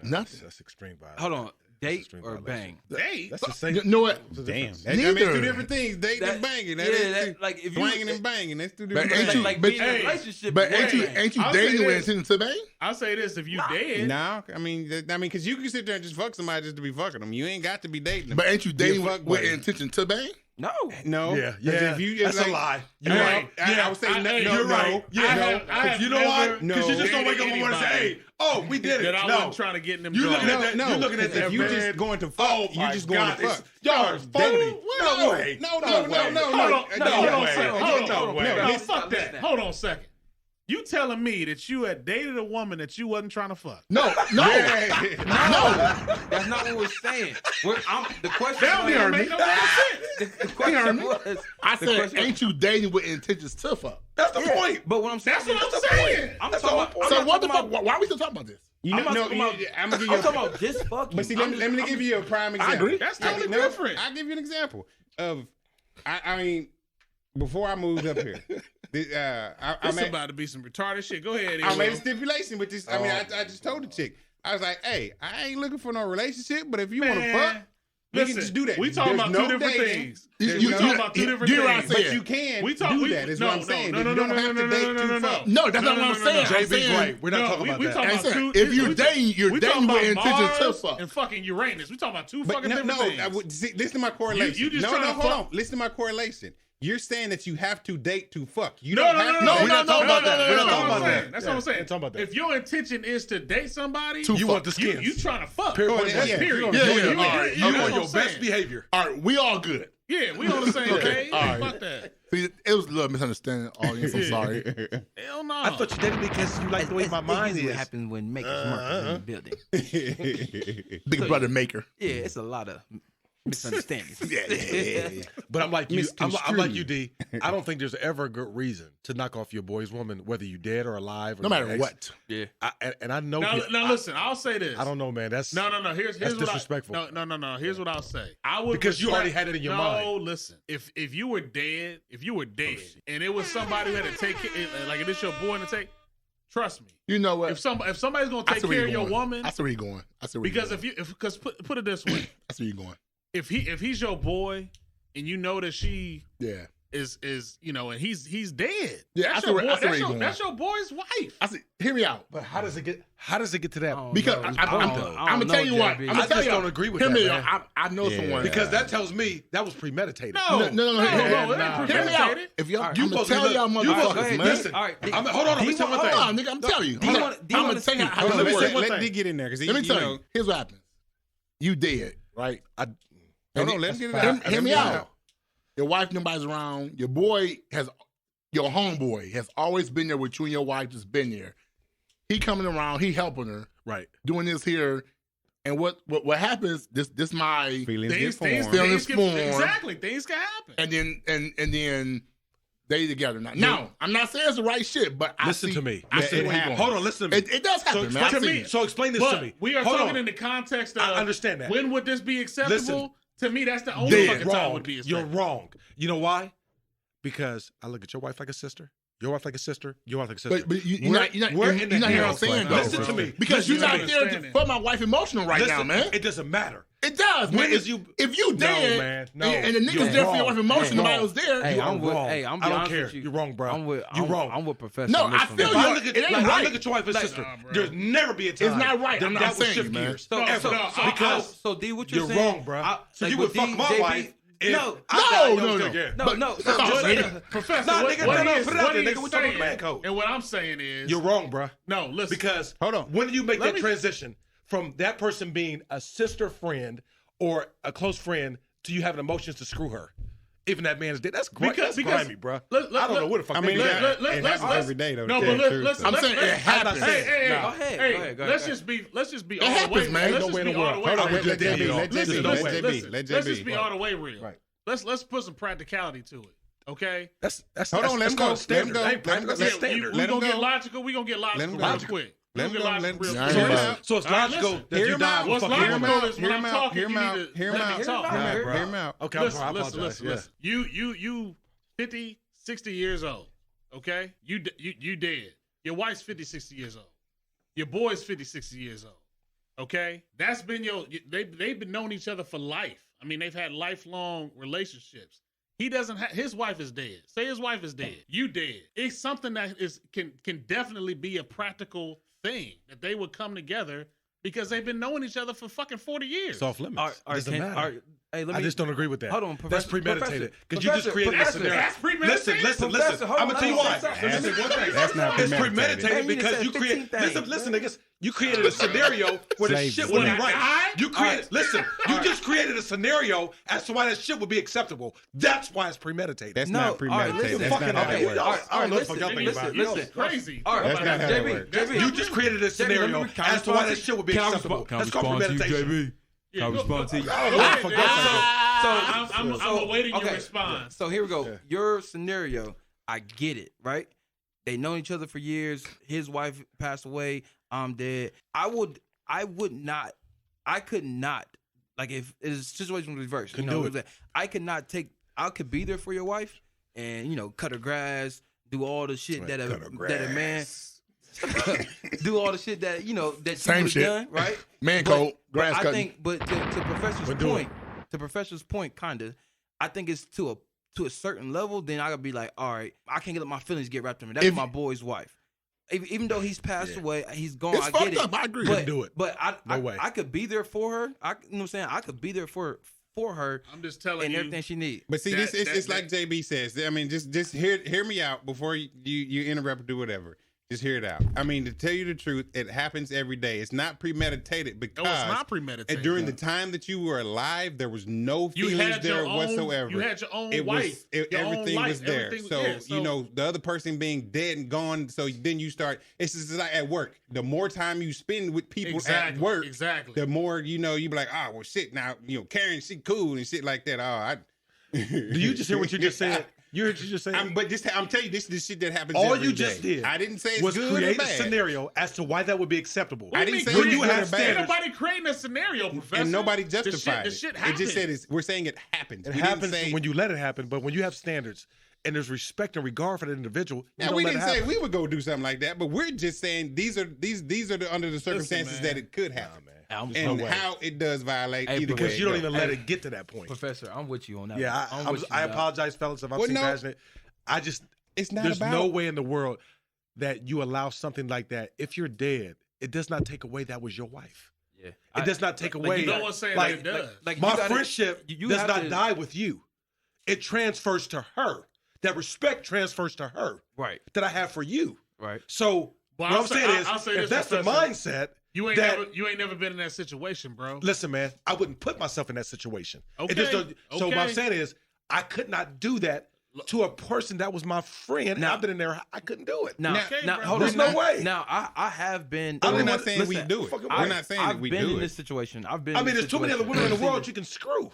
Nothing. That's extreme violence. Hold on. Date Extreme or violation. bang? Hey. That's the same. You know what? Damn. That's I mean, it's Neither. two different things. Dating and banging. That yeah, ain't that, like if you swinging and banging. That's two But different ain't things. you- like but- being in a hey, relationship. But is ain't you one thing. ain't you I'll say dating with this. intention to bang? I'll say this: if you dead, No, I mean, because you can sit there and just fuck somebody just to be fucking them. You ain't got to be dating them. But ain't you dating You a fuck with buddy. intention to bang? No. No. Yeah, 'Cause yeah. If you just That's a like, lie. You're Hey, right. I would say I- no. hey, no, you're right. no. Yeah, I no. have- I have You know what? never No. Because you just don't wake up dated and want to say, anybody "Hey, oh, we did it." that I No, wasn't trying to get in them you looking drugs. at that? You looking at that? If you man. just going to fuck, Oh you my just going God, to fuck. y'all are phony. No way. No way. way. Hold on, No hold on, way. second. Hold No on, way. no, Listen, fuck that. listen. Hold on a second. You telling me that you had dated a woman that you wasn't trying to fuck? No. No. That's not what we're saying. The question That don't even make no damn sense. the question was. I the said, question- ain't you dating with intentions to fuck? That's the point. But what I'm saying That's what I'm saying. I'm That's talking the about. whole I'm So not what the talking fuck? about- Why are we still talking about this? You I'm know, not no, talking about. I'm gonna give I'm you. talking about just fucking. But see, let me give you a prime example. agree. That's totally different. I'll give you an example of. I mean, before I moved up here, I This made about to be some retarded shit. Go ahead. I made a Elo. stipulation with this. I mean, I just told the chick. I was like, hey, I ain't looking for no relationship, but if you want to Man, fuck, we listen, can just do that. We talking There's about two no different dating. things. There's We no- talking about two different get what I'm things. saying. But you can We talk- do we- that. Is no, what I'm no, saying. no, You no, don't no, have no, to no, date no, to no, no. fuck. No, that's not what I'm saying. I'm JB's saying, right. We're not talking about we that. talking I'm about saying, two. if you're dating, you're we dating talking with about intentions to Mars fuck. and fucking Uranus. We talking about two But fucking no, different no. things. I would, see, listen to my correlation. You just no, trying no, to hold fuck- on. Listen to my correlation. You're saying that you have to date to fuck. You No, don't no, have no, to. no, date. we're not talking about that. We're not That's talking what about I'm that. saying. That's what I'm saying. We're talking about that. If your intention is to date somebody, You want the skins. You trying to fuck. Period. Oh, yeah, yeah. Period. Yeah, yeah, You- all right. you- You that's on what your I'm best saying. behavior. All right, we all good. Yeah, we on the same page. all right. Fuck that. See, it was a little misunderstanding, audience. I'm sorry. Hell no. I thought you dated me because you like the way my mind What is. happens when makers murkers in the building? Big brother maker. Yeah, it's a lot of misunderstandings. Yeah. But I'm like you. I'm like you, Misconstrued. D. I don't think there's ever a good reason to knock off your boy's woman, whether you dead or alive. Or No matter your ex. what. Yeah. And I know. Now, people- now listen, I'll say this. I don't know, man. That's No. Here's That's what disrespectful. No. Here's what I'll say. I would Because you respect- already had it in your no, mind. No, listen. If you were dead, and it was somebody who had to take care, like if it's your boy to take, trust me. You know what? If somebody's gonna I take see where care of you're your going. woman, I see where you're going. because because put it this way, I see where you're going. if he's your boy and you know that she Yeah. is and he's dead. Yeah, I that's see your where- boy. I see where That's you're your, going. that's your boy's wife. I see. Hear me out. But how does it get to that? Oh, Because no, I'm I gonna don't tell you know, what. JB. I'm I gonna tell just you. don't agree with hear that, me man. out. I know Yeah. someone. Because that tells me that was premeditated. No, No. it Hear ain't me out. premeditated. If y'all, Alright, I'm you gonna supposed to tell be- y'all you motherfuckers, supposed man. to- listen. All right, Hold on, let me say one Hold thing. on, nigga. I'm telling you. Do you I'm wanna gonna tell you how Hold on, this let me say works. one Let thing. D get in there because Let me tell you. Here's what happens. You dead, right? Hold on, let him get it Hear, out. hear me out. Your wife, nobody's around. Your homeboy has always been there with you and your wife. Just been there. He coming around. He helping her. Right. Doing this here. And what happens? This my Feelings get Things formed. Feelings can, form. exactly. Things can happen. and then they together now. Now I'm not saying it's the right shit, but Listen I see, to me. I Listen see to where me. you're going. Hold on, listen to me. It does happen, So man. explain I've to seen me. it. So explain this But to me. we are Hold talking on. in the context of I understand that. when would this be acceptable? Listen. To me, that's the only Dead. fucking time Wrong. would be You're acceptable. wrong. You know why? Because I look at your wife like a sister. Your wife like a sister. Your wife like a sister. But you're We're- not we're hearing in the what I'm hell. saying, though. Listen to me. Because you're Listen not to there understanding. for my wife emotional right now, Listen, man. It doesn't matter. It does, When man. is you- If you No, dead, man. No. and the niggas You're there for your wrong. wife emotional, Hey, nobody wrong. was there. Hey, you I'm are with. wrong. Hey, I'm I don't honest care. with you. You're wrong, bro. I'm wrong. I'm with Professor. No, on this I one, feel bro. If I you. look at, It ain't like, I right. look at your wife as Like, sister, nah, bro. there's never be a time. It's not right. that I'm not that would saying, shift man. gears. So, ever. so, Because so D, what you're you're saying? wrong, bro. I- So like you with would fuck D, my JB, wife. if No, I died, no, was no. good, yeah. no, But- no. That's So all I'm just saying. Professor, Nah, what, nigga, what no, he is, put it out what there, he nigga. is We talking saying, man code. and what I'm saying is, You're wrong, bro. no, listen, Because Hold on. when do you make Let that me- transition from that person being a sister friend or a close friend to you having emotions to screw her? Even that man is dead. That's great. That's grimy, bro. I don't know what the fuck. I mean, they it do. happens every day, though. No, to but tell you the listen, truth. I'm saying it happens. Hey, Go ahead, hey, go ahead, go let's ahead. just be It all the happens, way. man. Let's No just way in be the all world. the way. Hold on, real. we just did it. Let Listen, JB, listen, let listen. JB, let Let's just JB. be all the way real. Right. Let's put some practicality to it. Okay. That's Hold on, let him called go. standard. Let him go. That ain't practical. Let him That's go. standard. We Let him gonna get go. logical. We gonna get Let him logical go. real quick. Let him We go. gonna get Let him- logical Yeah, real hear quick. him out. So it's All right, logical listen. that you Hear him die out. for What's fucking Hear him logical out. is when Hear I'm him out. talking, Hear him you out. need to Hear him let me out. talk. Hear him out. bro. Hear him out. Okay, I'm Listen, sorry. I listen, apologize. listen. You 50, 60 years old. Okay, you dead. Your wife's 50, 60 years old. Your boy's 50, 60 years old. Okay, that's been they've been knowing each other for life. I mean, they've had lifelong relationships. He doesn't have, his wife is dead. Say his wife is dead. You dead. It's something that can definitely be a practical thing that they would come together because they've been knowing each other for fucking 40 years. It's off limits. Doesn't matter. Hey, let I me. just don't agree with that. Hold on, That's Professor- premeditated. Professor, Because you just created a Professor, scenario. that's premeditated? Listen. Professor, hold I'm on, gonna tell you let me why. say something. Let me say one thing. That's not It's premeditated. premeditated Man, you because just you said created. 15 things. Listen, niggas. You created a scenario where the Slavery. shit would be When I right. die? You created. Listen. You just created a scenario as to why that shit would be acceptable. That's why it's premeditated. That's No, not all right, premeditated. listen, That's fucking not how okay. that works. All right, I don't know what the listen, fuck y'all think about it. listen, That's crazy. All right, That's not how that works. JB, You just created a scenario let me- can I as to why respond that to- shit would be can I acceptable. respond- can I That's called respond to you, premeditation. Yeah, go- respond to you. go I don't know what the ahead, fuck man. y'all I'm So- awaiting your okay. response. So here we go. Your scenario, I get it, right? They known each other for years. His wife passed away. I'm dead. I could not, like if it's a situation reversed, Couldn't do it. that I could not take. I could be there for your wife, and cut her grass, do all the shit that a man. do all the shit that that Same you would shit. have done, right? Man coat, grass I cutting. think, but to Professor's But do point, kinda, I think it's to a certain level. Then I gotta be like, all right, I can't let my feelings get wrapped in it. That's If- my boy's wife. Even though he's passed away, he's gone. It's I get fucked it. up. I agree. But, Couldn't do it. But No way. I could be there for her. You know what I'm saying? I could be there for her I'm just telling and you. everything she needs. But see, That- it's that- like JB says. I mean, just hear me out before you interrupt or do whatever. Just hear it out. I mean, to tell you the truth, it happens every day. It's not premeditated because No, it's not premeditated. during the time that you were alive, there was no You feelings had your there own- whatsoever. you had your own it wife, Was, your own everything life, was there. everything was So, there. So- you know, the other person being dead and gone. So then you start. It's just like at work. The more time you spend with people at work, the more you know. You be like, oh well, shit. Now you know, Karen, she cool and shit like that. Do you just hear what you just said? You heard what you just said? I'm telling you, this shit that happens. All every you just day. did I didn't say it's was good or create a bad. scenario as to why that would be acceptable. I didn't say when it's you good have or bad. standards. Ain't nobody creating a scenario, Professor. And nobody justified the shit it. happened. It just said we're saying it happens. It We happens didn't say, when you let it happen, but when you have standards and there's respect and regard for the individual, you Now, don't we let didn't it say happen. we would go do something like that, but we're just saying these are the under the circumstances man. that it could happen, I'm and no way. how it does violate. Hey, either because way you it don't goes. even let it get to that point. Professor, I'm with you on that. Yeah, one. I'm with you, I dog. apologize, fellas, if I'm Well, too no. passionate. I just It's not there's about. no way in the world that you allow something like that. If you're dead, it does not take away that was your wife. Yeah. It does not take away. No one's saying like, that it does. Like my you gotta- friendship you does have not to- die with you. It transfers to her. That respect transfers to her Right. that I have for you. Right. So Well, what I'll I'm say- saying is, I'll say if this, that's the Professor. mindset, You ain't that never been in that situation, bro. listen, man, I wouldn't put myself in that situation. It Okay, just don't- So what I'm okay. saying is, I could not do that to a person that was my friend. Now- I've been in there. I couldn't do it. Now, Okay, now bro. hold There's on. no Now- way. Now, I have been. I We're don't not want- saying we listen, do it. fucking We're right. not saying I've that we been do in it. this situation. I've been. I in mean, this there's too many other situation. women in the world you can screw.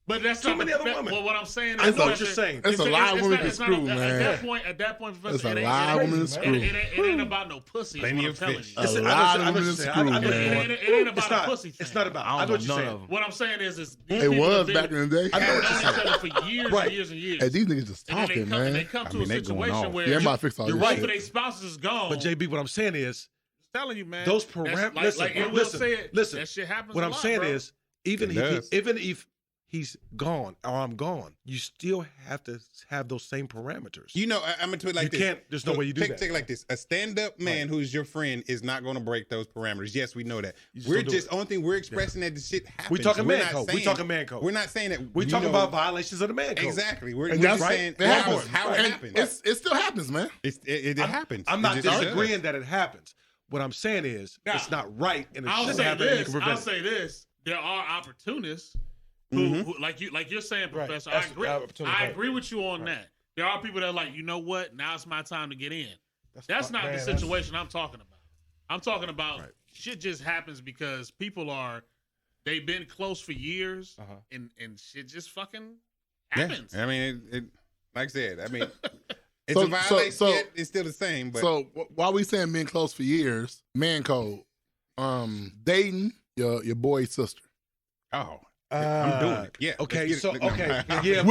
But that's Too not many the, other women. Well, what I'm saying I is, know what you're saying. It's a lot of women to it's not- screw, man. At that point, Professor, It's a it ain't- lot of it ain't- women to screw. It ain't about no pussy. Plenty Is what I'm of telling fish. you. A lot of women to screw, man. It ain't about It's not. a pussy thing. It's not about. I I don't know know what you're none saying. of them. What I'm saying is these It people was have been- back in the day. I know have what known you're each saying. other for years Right. and years and years. Hey, these niggas just And then talking, they man. come I to mean, a they going situation off. where Yeah, I'm about to fix all You're this right. both of shit. their spouses is gone. But JB, what I'm saying is, I'm telling you, man. those that's- parameters. like Listen, it will listen, say it. listen. That shit happens. What a I'm lot, saying bro. is, even It if does. he's gone or I'm gone, you still have to have those same parameters. You know, I'm gonna do it like You this. can't- there's no way you do take, that. Take it like this. A stand-up man who's your friend is not going to break those parameters. Yes, we know that. You We're still do just it. only thing we're expressing that the shit happens. We talking We're man not code. We saying- talking man code. We're not saying that. we you talking know- about violations of the man code. exactly. We're And just that's saying it happens. how it And happens. it still happens, man. It happens. I'm It not just does. disagreeing that it happens. What I'm saying is, Now, it's not right, and it I'll shouldn't say happen. And you this. can I'll prevent it. say this. There are opportunists who like you're saying, Right. Professor. That's I agree. opportunity, I right. agree with you on that. There are people that are like, you know what? Now it's my time to get in. That's not the man, situation I'm talking about. I'm talking about Right. shit just happens because people they've been close for years, Uh-huh. and shit just fucking Yeah. happens. I mean, it like I said, I mean, it's So- a violation. so- yet it's still the same. But So while we saying been close for years, man code, dating your boy's sister I'm doing it. Yeah. Okay, let's so get it. okay, yeah.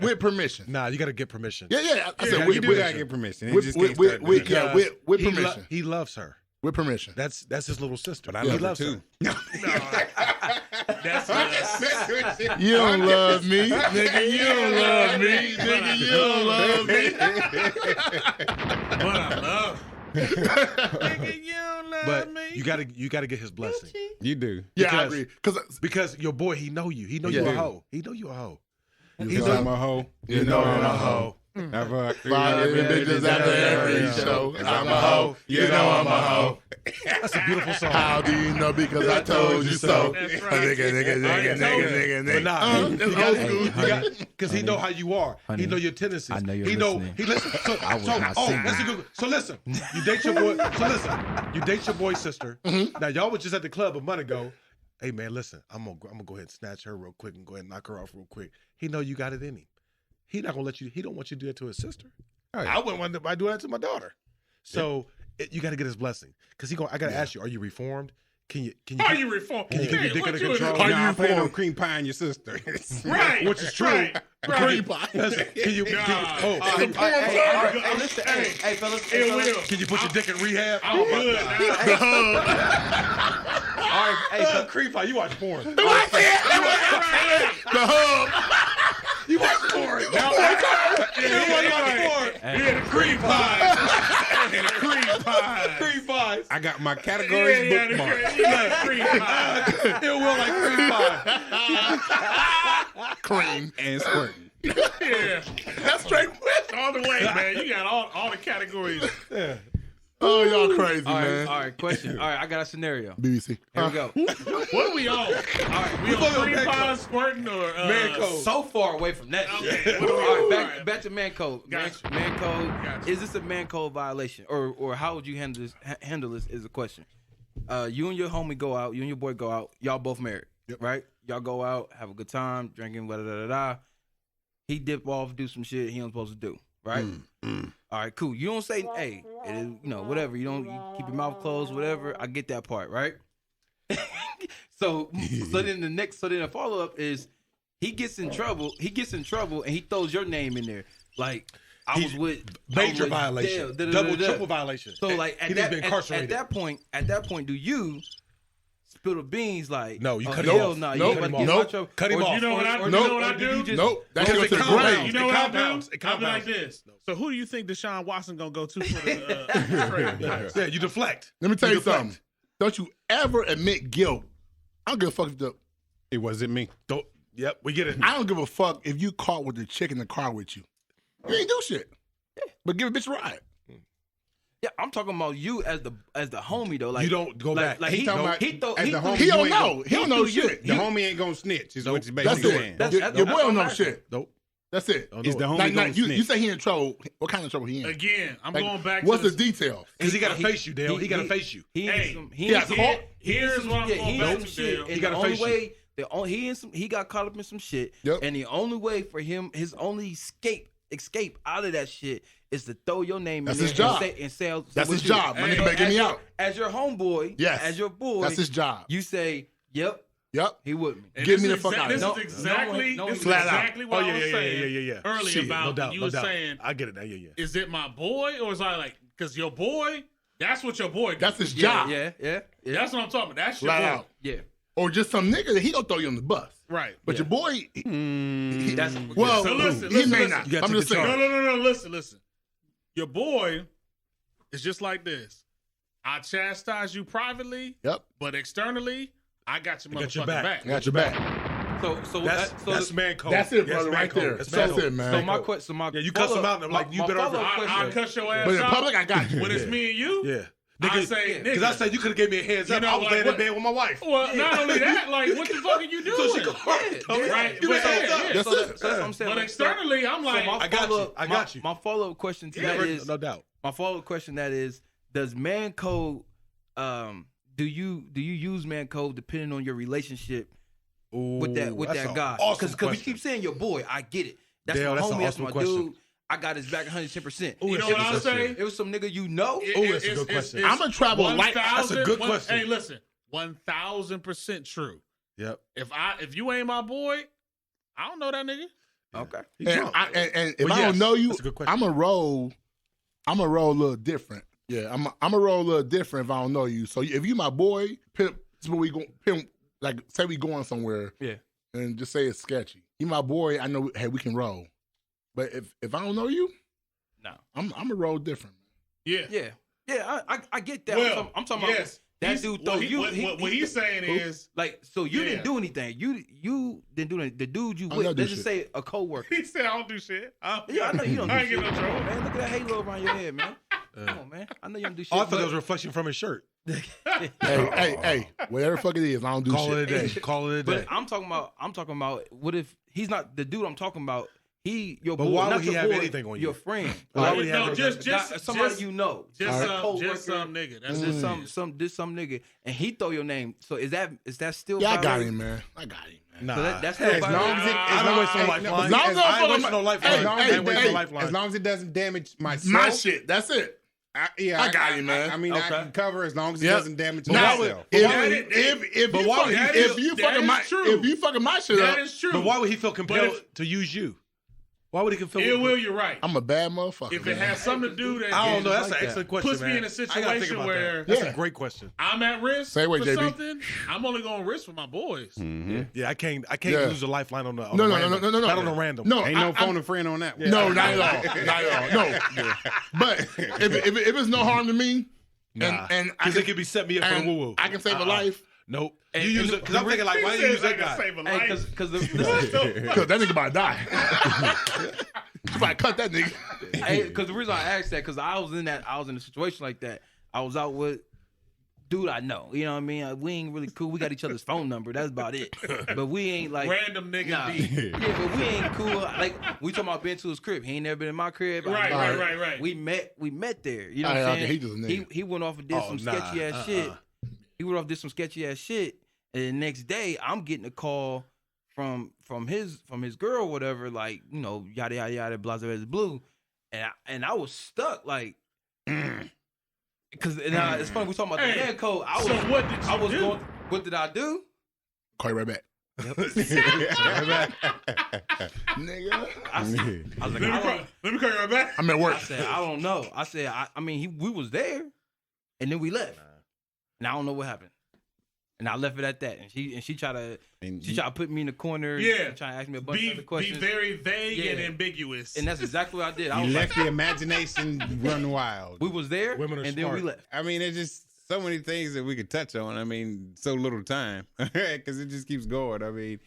with permission. Nah, you got to get permission. Yeah. I said Yeah, with you do with- gotta get permission. It with just with can't with, start with, doing yeah, it. with He lo- permission. he loves her. With permission. That's his little sister. But I he love her loves too. That's You don't love me, nigga. You don't love me, nigga. You don't love me. what I love. Nigga, you don't love But me. you gotta get his blessing You do. Yeah, I Because- agree. because your boy, he know you. He know Yeah. you a hoe. He know you a hoe. Because He Because know I'm a hoe. You know I'm a hoe. Never. Following bitches after every show. I'm a hoe. You know I'm a hoe. That's a beautiful song. How do you know? Because I told you so. That's right. Nigga. But nah, That's old school. because he know how you are. honey, he know your tendencies. I know you're he know listening. he listen. So, I was not oh, singing. that's a good. So listen, you date your boy. So listen, you date your boy's sister. Now y'all was just at the club a month ago. Hey man, listen, I'm gonna go ahead and snatch her real quick and go ahead and knock her off real quick. He know you got it in him. He not gonna let you. He don't want you to do that to his sister. Oh, yeah. I wouldn't want to do that to my daughter. So you got to get his blessing because I got to ask you: are you reformed? Can you? Are you reformed? Can you keep your dick under What control? Are Nah, you I'm playing no reformed? cream pie in your sister. Right. Which is true. Right. Cream pie. Listen, can you? Nah. Hey, listen, hey, fellas. It will. Can you put your dick in rehab? I'm good now. All right, hey, Creep out. You watch porn. The hub. You watch porn. Yeah, the cream pie. The cream pie. Creep pies. I got my categories Yeah, bookmarked. the cream pie. It will like creep pie. Cream. And squirting. Yeah. That's straight West. All the way, man. You got all the categories. Yeah. Oh, y'all crazy, All man. right, question. All right, I got a scenario. BBC. Here we go. What are we on? All right, we on free pond squirting or Man code. So far away from that shit. Okay, what are we All on? right, back to man code. Gotcha. Man code. Gotcha. Is this a man code violation, or how would you handle this? Is a question. You and your homie go out. You and your boy go out. Y'all both married, right? Y'all go out, have a good time, drinking, da da da da. He dip off, do some shit he ain't supposed to do, right? All right, cool. You don't say, hey, it is, whatever. You keep your mouth closed, whatever. I get that part, right? so then the follow up is he gets in trouble, and he throws your name in there. Like, I was with Major violation. Double, triple violation. So like he just been incarcerated. At that point, do you spill the beans? Like, No, you cut him him off. off. No, Nope. you ain't about to Nope. get in my trouble. Cut him Or off. You know what I do? do you just- Nope. That Because goes it to the compounds. grave. You know what I do? compounds. It I'll be like compounds. this. So who do you think Deshaun Watson gonna go to for the trade? Yeah, you deflect. Let me tell you deflect. something. Don't you ever admit guilt. I don't give a fuck if the It wasn't me. Don't. Yep, we get it. I don't give a fuck if you caught with the chick in the car with you. You ain't do shit. But give a bitch a ride. Yeah, I'm talking about you as the homie though. Like, You don't go like, back. Like He talking about he throw, as he the threw- homie, He you don't ain't know. He don't know shit. The homie ain't gonna snitch. Is what you're That's basically it. saying. Your boy don't know that's shit. Nope. That's it. Don't Is know the it. homie Like, gonna you snitch? say he in trouble. What kind of trouble he in? Again, I'm Like, going back what's to the details? Because he got to face you, Dale. He got to face you. He Hey, in some, he got caught? Here's what I'm going back to, shit. Dale. And He gotta the only face you. way he got caught up in some shit. Yep. And the only way for him, his only escape out of that shit is to throw your name That's in his there job. and say That's what his you- job. My Hey, nigga better get me out. As your homeboy, Yes. as your boy, That's his job. you say, yep, Yep. he with me. And Get this me the is fuck out of This here. is exactly No, this is flat out. exactly what I was saying yeah. earlier Shit, about no doubt, you no were doubt. saying, I get it now. Yeah. is it my boy or is I like, because your boy, that's what your boy That's does. his job. Yeah. That's what I'm talking about. That's your Flat boy. out. Yeah. Or just some nigga that he gonna throw you on the bus. Right. But your boy, That's well, So listen, he listen, may listen. not. You gotta I'm take just the saying. charge. No. Listen. Your boy is just like this. I chastise you privately, Yep. but externally, I got your I got your motherfucking back. back. I got your back. so That's man code. That's it, Yes, brother, man right code. there. That's That's man code. it, man. So my question, Yeah, you cuss him out and I'm like, you better- I'll cut your ass But in out. public, I got you. When it's me and you, Yeah. I say, nigga. Because I said you could have gave me a heads You up. know, I was like, laying in what- bed with my wife. Well, not only that, like, what the fuck are you doing? So she could Right, Give me a but heads up. yeah. That's so it. that's what I'm saying. But externally, I'm like, my I got you. follow-up- I got you. My follow-up question to Yeah, that is no doubt. my follow-up question that is, does man code do you use man code depending on your relationship with that that's that an guy? awesome Because we question. keep saying your boy, I get it. That's Dale, my that's an homie, that's awesome my question. dude. I got his back 110%. you know what I'll say? It was some nigga you know. that's a good question. I'm gonna travel light. That's a good question. Hey, listen, 1,000% true. Yep. If you ain't my boy, I don't know that nigga. Okay. He's And, drunk. and if But I yes, don't know you, that's a good question. I'm a roll a little different. Yeah, I'm a roll a little different if I don't know you. So if you my boy, pimp, this is where we go. Pimp, like say we going somewhere. Yeah. And just say it's sketchy. You my boy, I know. Hey, we can roll. But if I don't know you, No. I'm a roll different. Yeah. Yeah, I get that. Well, I'm talking yes. about that He's- dude what throw he- you. what he's saying is, like, so you Yeah. didn't do anything. You didn't do anything. The dude you I with, don't do let's just say a coworker. he said, I don't do shit. Yeah, I know you don't do I ain't shit. getting no trouble. Man, look at that halo around your head, man. Come on, man. I know you don't do shit. Oh, I thought but- that was a reflection from his shirt. Hey, whatever the fuck it is, I don't do Call shit. it a day. Call it a day. But I'm talking about what if he's not the dude I'm talking about? Your But boy, why not would he your have boy, anything on you? your friend. Why Like, would he have No, anything? just somebody you know. Just Like a some coworker, nigga. That's just just some nigga, and he throw your name. So is that still? Yeah, I got violating? him, man. I got him, man. Nah. So that's Hey, still as long as it, I don't waste no lifeline. as long as I ain't wasting no lifeline. Hey, I ain't wasting no hey, lifeline. As long as it doesn't damage myself. My shit. That's it. I got you, man. I mean, I Okay. can cover as long as it Yep. doesn't damage Now, myself. if But you why fuck- would he- if you that fucking is my true. if you fucking my shit That up, is true. But why would he feel compelled if- to use you? Why would he feel? It will, you're right. I'm a bad motherfucker. If it man. has something to do that, I don't know. That's like an that. excellent question, Puts me man. in a I gotta think situation about where- that. That's Yeah. a great question. I'm at risk Say what, for JB. something, I'm only going to risk for my boys. Yeah, I can't Yeah. lose a lifeline on the No, a no, random. no, no, no, Not on a random. No, Ain't no I'm- phone a friend on that one. No, not at all. Not at all. No. But if it's no harm to me, Nah. and I Because can, it could be set me up for the and woo woo. I can save a life. Nope. And- You use and it because I'm thinking like, why He do you use said that I can guy? save a Hey, life. because Cause that nigga about to die. You about to cut that nigga. Because the reason I asked that, because I was in a situation like that. I was out with dude I know. You know what I mean? We ain't really cool. We got each other's phone number. That's about it. But we ain't like Random nigga nah. D. Yeah, but we ain't cool. Like we talking about being to his crib. He ain't never been in my crib. Right. We met there. You know Oh, what yeah, I'm okay, saying? he just a nigga. He went off and did some sketchy ass shit. He went off and did some sketchy ass shit. And the next day, I'm getting a call from his girl, whatever, like, you know, yada yada yada, blah blah blah, blue, and I was stuck, like, because it's funny we talking about the man code. So what did you do? What did I do? Call you right back. Nigga. I was like, Let me call you right back. I'm at work. I said, I don't know. I said, I mean, we was there, and then we left, and I don't know what happened. And I left it at that. And she tried to put me in the corner. Yeah. And try to ask me a bunch of other Be questions. very vague Yeah. and ambiguous. And that's exactly what I did. I You was let like, the imagination run wild. we was there, Women are and then we smart. left. I mean, there's just so many things that we could touch on. I mean, so little time because it just keeps going. I mean,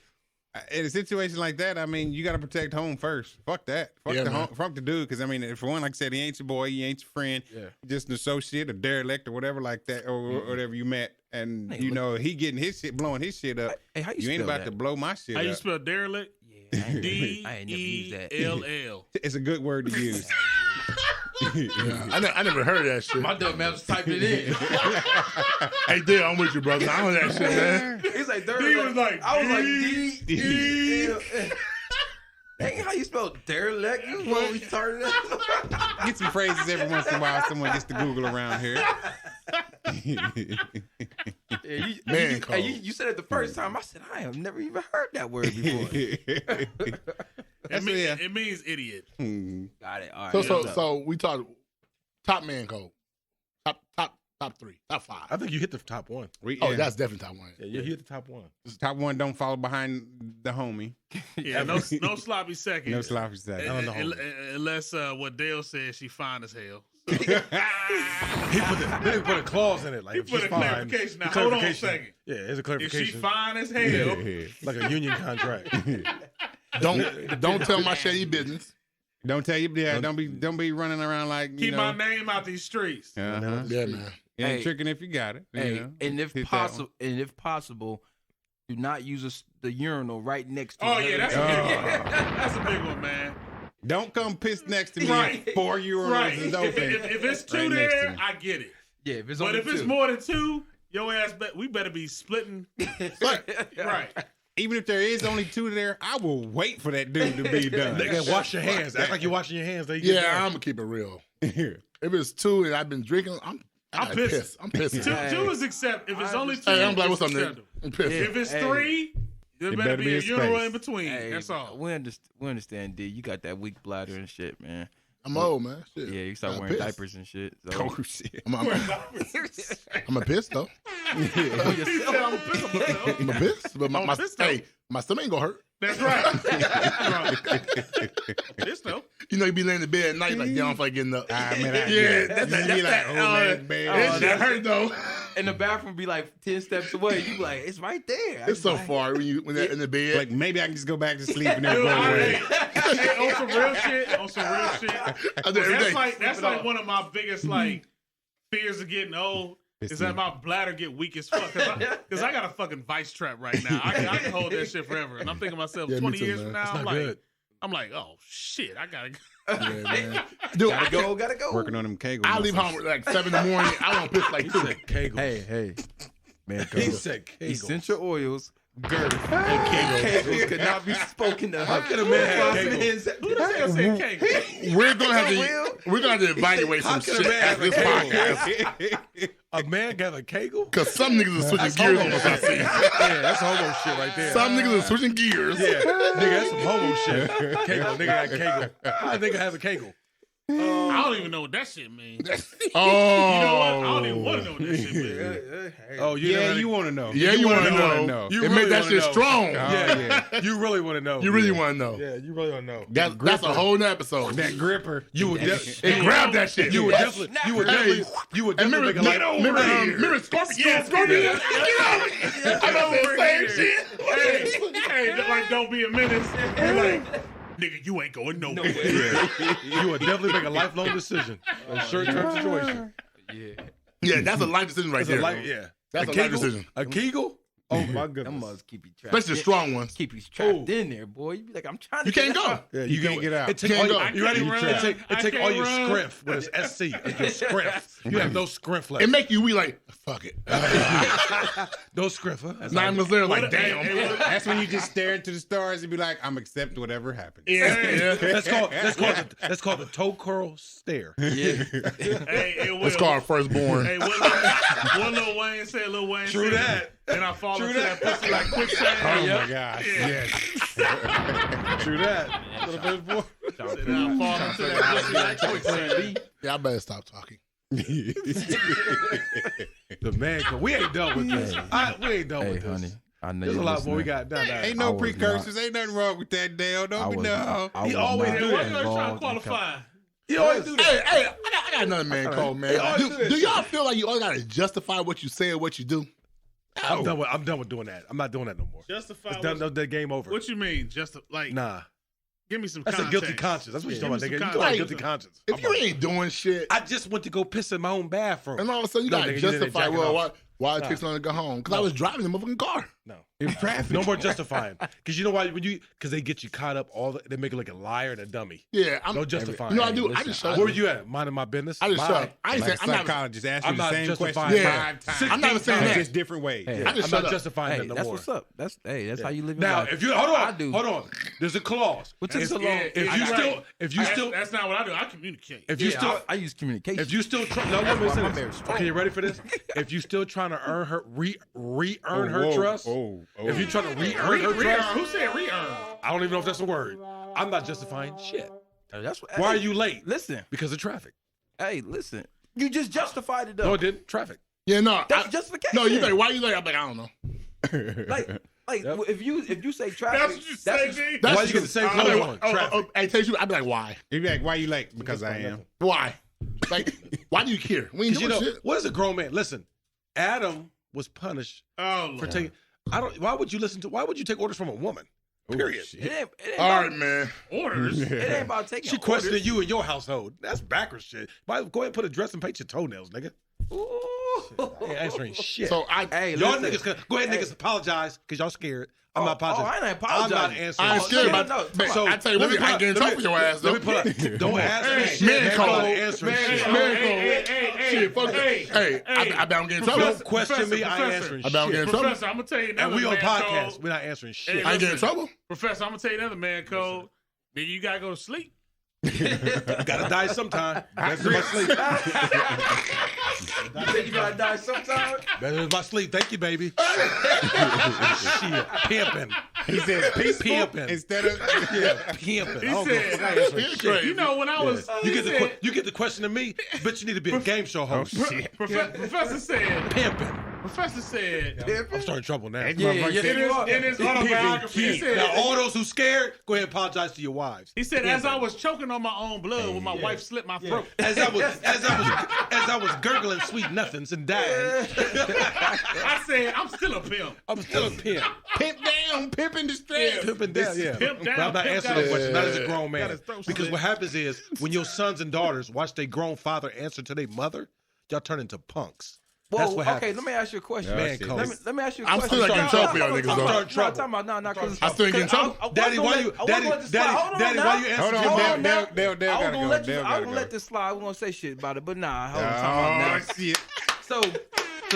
in a situation like that, I mean, you got to protect home first. Fuck that. Fuck the dude. Because I mean, for one, like I said, he ain't your boy. He ain't your friend. Yeah. Just an associate, a derelict, or whatever like that, or whatever you met. And Hey, you look- know, he getting his shit, blowing his shit up. Hey, how you You ain't spell about that? to blow my shit How you up. spell derelict? Yeah, I ain't never used that. D-E-L-L. It's a good word to use. I never heard that shit. My dumb man was typing it in. Hey, Dale, I'm with you, brother. I know that shit, man. He's like, He was like, I was like, D- D-E-L. Hey, how you spell derelict? You what retarded? Get some phrases every once in a while. Someone gets to Google around here. Yeah, Man code. you said it the first time. I said, I have never even heard that word before. It means idiot. Got it. All right. So we talked top man code. Top three. Top five. I think you hit the top one. That's definitely top one. Yeah, you hit the top one. Top one don't follow behind the homie. Yeah, no sloppy second. No sloppy second. Unless what Dale said, she fine as hell. He put a clause in it. Like He if put she's a fine, clarification. Now, hold on a clarification. second. Yeah, it's a If clarification. she fine as hell, Like a union contract. Don't tell my shady business. Don't tell you. Yeah, don't be running around like you keep know. my name out these streets. Uh-huh. Yeah, man. You ain't Hey. tricking if you got it. Hey, you know? and if Hit that possible, do not use the urinal right next to. Oh another yeah, that's a urinal. big one. That's a big one, man. one. Don't come piss next to me. Right. 4 urinals Right. is open. If it's two right next to there, me. I get it. Yeah, if it's But only if it's two. more than two, your ass we better be splitting. Right. Even if there is only 2 there, I will wait for that dude to be done. Nigga, wash your hands. Act like you're washing your hands. Then you get Yeah, done. I'm gonna keep it real. If it's two and I've been drinking, I'm pissed. I'm pissed. Two is accept. If it's only two, Hey, I'm like, what's up, it's nigga? acceptable. I'm pissed. If it's Hey. three, there better be a urinal in between. Hey, That's all. We understand, D. You got that weak bladder and shit, man. I'm old, man. Shit. Yeah, you start I'm wearing pissed. diapers and shit. So. Oh shit. I'm a pissed though. He said, I'm pissed. I'm a pissed, but I'm pissed, though. my stomach ain't gonna hurt. That's right. This though. You know, you be laying in bed at night like, yeah, I'm like getting up. I mean, Yeah, that's you be like, oh man, That shit hurt though. And the bathroom be like 10 steps away. You be like, it's right there. It's so far when they're in the bed. like maybe I can just go back to sleep and then Dude, go away. hey, on some real shit. I do every day. That's like one of my biggest like fears of getting old. Is that my bladder get weak as fuck? Because I got a fucking vice trap right now. I can hold that shit forever. And I'm thinking to myself, Yeah, me 20 too, years man. from now, It's I'm not like, good. oh shit, I gotta go. Yeah, man. Dude, Gotta go. Working on them kegel. I leave home at like 7 in the morning. I don't piss like 2. Kegel. Hey. Man, He said Kegel. essential oils, girth, and kegels could not be spoken of. How could a man have Kegel? Who the hell said cake? We're gonna have to evaluate some could a shit man after this have a podcast. A man got a Kegel? Cause some niggas are switching gears on us. I see. Yeah, that's homo shit right there. Some niggas are switching gears. Yeah, nigga, that's some homo shit. Kegel, nigga got a Kegel. How a nigga have a Kegel? I don't even know what that shit means. Oh, You know what? I don't even want to know what that shit means. Oh, You want to know. Yeah, you want to know. You It really make that wanna shit know. strong. Yeah. You really want to know. You really want to know. Yeah, you really want to know. That's a whole nother episode. That gripper. You would It grabbed that shit. You would definitely. You would Hey. definitely make a life. Remember Scorpion? Yeah, Scorpion. I know the same shit. Hey, like, don't be a menace. You're like, nigga, you ain't going nowhere. You would definitely make a lifelong decision. A short-term situation. Yeah, that's a life decision right That's there. a life. Yeah. That's a life Kegel? decision. A Kegel? Oh my Them goodness. mugs keep you trapped. Especially the strong ones. Keep you trapped in there, boy. You be like, I'm trying to You can't get go. out. Yeah, You can't get out. It take Can't all go. your, you ready? I can't It run. take I all your can't run. scrimp with its SC. Your scrimp. You have no scrimp left. It make you we like, fuck it. No scrimp. Huh? 9 months later, like, What- damn. That's when you just stare into the stars and be like, I'm accepting whatever happens. Yeah. That's called the toe curl stare. Yeah. Hey, It's called firstborn. Hey, what Lil Wayne said? Lil Wayne True said, that. And I fall True into that. that pussy like quicksand. Oh my gosh. Yeah. Yes. True that. Little bit more. And I fall into that pussy like quicksand. Yeah, I better stop talking. The man, we ain't done with this. We ain't done Hey, with this. honey. I know There's a you're lot more we listening. got done. Ain't I no was precursors. Ain't nothing wrong with that, Dale. I Don't be was no. I He was always not do Hey, that. why you always trying to involved in qualify? You always do that. Hey, I got another man called, man. always do that Do y'all shit. feel like you always got to justify what you say or what you do? I'm done with doing that. I'm not doing that no more. Justify It's done. The game over. what you mean? Just like, Nah, give me some that's context. a guilty conscience. That's what you're talking about, Give me nigga. some You talking about context. guilty conscience. If you ain't doing shit, I just went to go piss in my own bathroom. and all of a sudden you No, got to nigga, you didn't justify, jack it well, off. why it takes long to go home? Because I was driving the motherfucking car. No. In traffic. No more justifying. Because you know why? Because they get you caught up. They make you like a liar and a dummy. Yeah, I'm. No justifying. You know, I do. listen, I just shut Where were up. you at? Minding my business. I just Bye. shut up. I ain't Like saying. a I'm not. psychologist asked you I'm the not same justifying question Yeah. 5 times. I'm not saying that. Just different ways. Hey, I I'm just not shut up. justifying Hey, that no that's more. what's up. That's how you live your Now, life. if you hold I do. on. There's a clause. What took If- so long? Yeah, If yeah, you you're still, right. if you still, That's not what I do. I communicate. if you Yeah, still, I use communication. if you still, no, let me why say my this. marriage is strong. Okay, you ready for this? If you still trying to earn her, re-earn her Whoa. trust. Oh. If you trying to re-earn her Re-earn. trust, Who said re-earn? I don't even know if that's a word. I'm not justifying shit. That's what, Why hey, are you late? Listen, Because of traffic. hey, listen. You just justified it though. No, it didn't. Traffic. Yeah, no. That's I- justification. No, you like, why you like? I'm like, I don't know. Like if you say traffic, That's what you say, just- G. That's Why you get the same I'm clothes like, on? Traffic. I tell you, I'd be like, why? You'd be like, why you like? Because I am. Why? Like, why do you care? We ain't Because you doing know shit. what is a grown man? Listen, Adam was punished Oh, for Lord. taking. Why would you listen to? Why would you take orders from a woman? Period. it ain't All about, right, man. Orders. It ain't about taking. She questioning orders. you and your household. That's backwards shit. Go ahead and put a dress and paint your toenails, nigga. Ooh. I ain't answering shit. So I, Hey, y'all listen. niggas, go ahead, niggas, apologize because y'all scared. I'm not Oh, apologizing. I ain't apologizing. I'm not answering. I ain't Oh, scared no, about. no, but So I tell you let one me thing, I put get in up- trouble with your ass. Let me though. put up. Don't ask me Hey, shit. man Man, code. I'm not answering Hey, shit. hey, Man, hey, Shit, fuck hey, that. Hey, I bet I'm getting in trouble. Don't question me. I ain't answering I bet I'm getting in shit. trouble. Professor, I'm gonna tell you another And we on man podcast. code. We're not answering shit. Hey, I ain't getting in listen. trouble. Professor, I'm gonna tell you another man code. Nigga, you gotta go to sleep. Gotta die sometime. That's my sleep. You think you gotta die sometime? That is my sleep. Thank you, baby. Shit, pimping. He said peaceful Pimping. instead of Yeah, pimping. He I don't said- give a fuck. I ain't answering It's shit. crazy. You know when I was You he get the said- you get the question to me, but you need to be a game show host. Professor said Pimping. Professor said I'm starting trouble now. Yeah, in his autobiography he said Now, all those who scared, go ahead and apologize to your wives. he said as I was choking on my own blood when my wife slit my throat. As I was gurgling sweet nothings and dying, I said I'm still a pimp. I'm still a pimp. pimp down, pimp in distress. Pimping down, yeah. Pimp down, But I'm not pimp answering down. that question. Not as a grown Got man. his throat Because slit. what happens is when your sons and daughters watch their grown father answer to their mother, y'all turn into punks. That's Whoa, what okay, happens. let me ask you a question. Man shit. code. Let me ask you a I'm question. still getting in trouble for y'all niggas, though. I'm starting trouble. talking about because I still get in trouble. Daddy, why you, Daddy, why you Hold answering on, your Dale, mom? Dale, Dale I was gotta gonna go. let Dale I was gotta gonna let go. this slide. I was gonna say shit about it, but nah, hold on, Oh, time out now. shit. So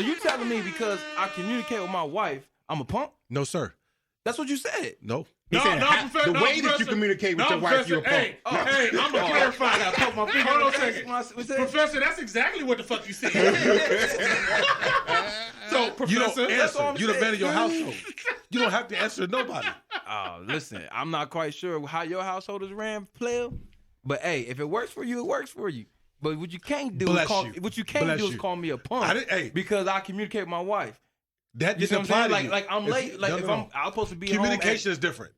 you telling me because I communicate with my wife, I'm a punk? No, sir. That's what you said. No. He said, Professor, the way that you communicate with your wife, you're a punk. Hey, I'm gonna clarify that. Put my finger Hold on a in my face second. when I said- Professor, that's exactly what the fuck you said. So, You Professor, don't That's all answer. I'm You're the man of your saying. household. You don't have to answer to nobody. Oh, listen, I'm not quite sure how your household is ran, player, But hey, if it works for you, it works for you. But what you can't do Bless is you. what you can't Bless do is you. call me a punk because I communicate with my wife. That You see didn't what I'm apply saying? to you. Like I'm late. Like if I'm supposed to be communication home is different.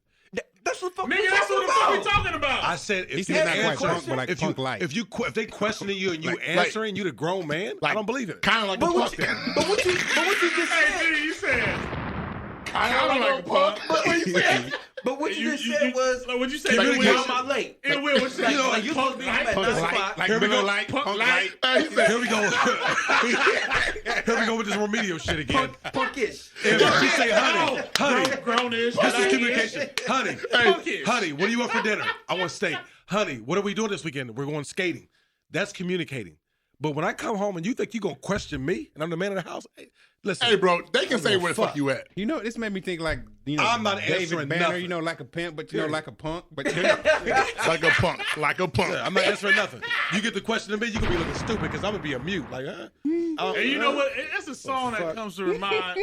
that's what the fuck Nigga, we that's what the fuck we about. talking about. I said if He you said not quite answer, punk, but like punk light. if they questioning you and you answering, you the grown man. I don't believe it. Kind of like a punk. But what you just Hey, said. dude, you said. Kind of like a punk. But what you just said was Like, what you say? why communication. am I late? It will. What you say? Like you supposed to be home at 9 o'clock. Like Here we Miller go. Lite, Punk punk light. light. He said, Here we go. Here we go with this remedial shit again. Punkish. If she say, honey, Grownish. this is communication. Honey, Punkish. honey, what do you want for dinner? I want steak. Honey, what are we doing this weekend? We're going skating. That's communicating. But when I come home and you think you're going to question me and I'm the man of the house, hey, listen. hey, bro, they can say give a where the fuck fuck. you at. You know, this made me think like, I'm not David answering Banner, nothing. you know, like a pimp, but you know, like a punk. But Like a punk. Like a punk. I'm not answering nothing. You get the question to me, you're going to be looking stupid because I'm going to be a mute. Like, And you know what? That's a song that comes to reminds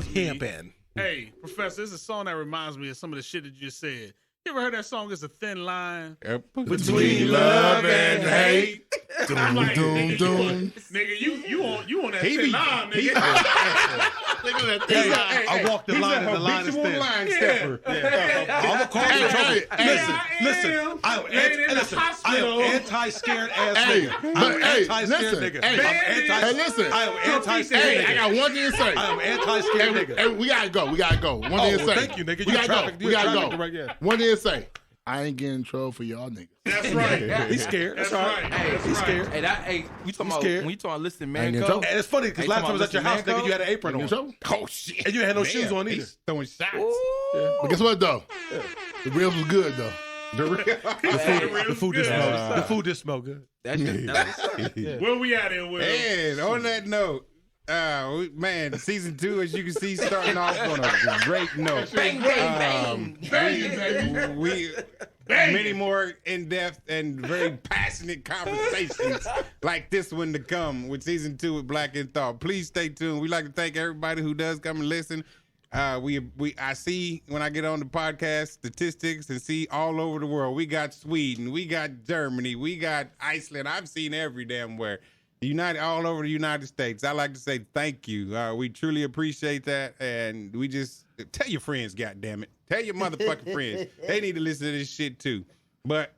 me. Camping. Hey, Professor, it's a song that reminds me of some of the shit that you just said. You ever heard that song? It's a thin line. Between love and hate. I'm like, Doom, nigga, doom. nigga, you on that He thin be- line, he- nigga. Look at that thin line. I walked the line and the line is thin. line stepper. I'm gonna call you trouble. Listen, I'm anti-scared ass Hey, nigga. but I'm hey, anti-scared listen, nigga. hey, I'm hey, listen. I am anti-scared Hey, I nigga. got one thing to say. I am anti-scared Hey, nigga. hey, we gotta go. We gotta go. One thing to well, say. thank you, nigga. We You gotta traffic- go. you We gotta traffic go. direct, yeah. One thing to say. I ain't getting in trouble for y'all niggas. That's right. He's scared. That's That's all right. right. Hey, That's he's right. scared. Hey, we talking about scared. when you talking about listen, ain't man. in Code. trouble. And it's funny because Hey, last come time I was on, at your listen, house, man, nigga, you had an apron You in on. trouble? Oh shit! And you had no shoes on either. He's throwing shots. But guess what though? The ribs was good though. The food did smell. The food did smell good. That's Where we at in Will? And on that note, man, season 2, as you can see, starting off on a great note. bang, bang, bang. We many more in-depth and very passionate conversations like this one to come with season 2 with Black in Thought. Please stay tuned. We'd like to thank everybody who does come and listen. I see when I get on the podcast statistics and see all over the world. We got Sweden, we got Germany, we got Iceland. I've seen every damn where. All over the United States. I like to say thank you. We truly appreciate that, and we just tell your friends, goddammit. Tell your motherfucking friends. They need to listen to this shit too. But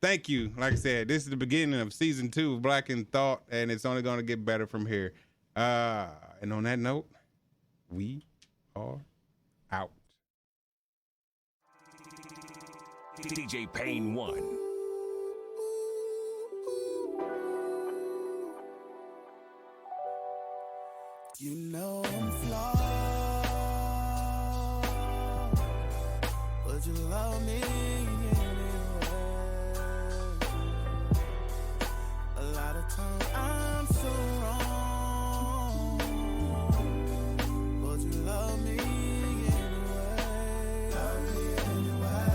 thank you. Like I said, this is the beginning of season 2 of Black in Thought, and it's only going to get better from here. And on that note, we are out. DJ Payne 1. You know I'm flawed, but you love me anyway. A lot of times I'm so wrong, but you love me anyway. Love me anyway.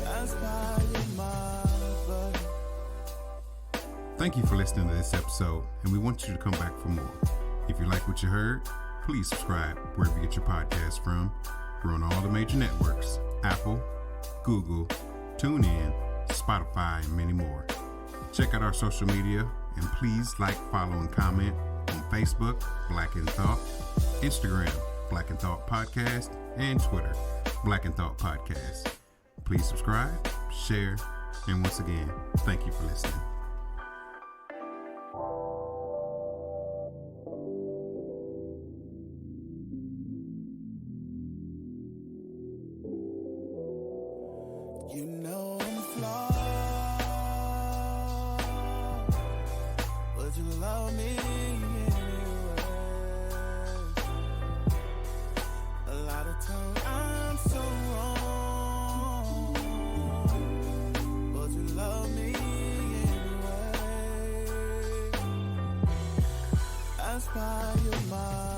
That's why you're my buddy. Thank you for listening to this episode, and we want you to come back for more. If you like what you heard, please subscribe wherever you get your podcasts from. We're on all the major networks: Apple, Google, TuneIn, Spotify, and many more. Check out our social media, and please like, follow, and comment on Facebook, Black in Thought, Instagram, Black in Thought Podcast, and Twitter, Black in Thought Podcast. Please subscribe, share, and once again, thank you for listening. You know I'm flawed, but you love me anyway. A lot of times I'm so wrong, but you love me anyway. That's why you're mine.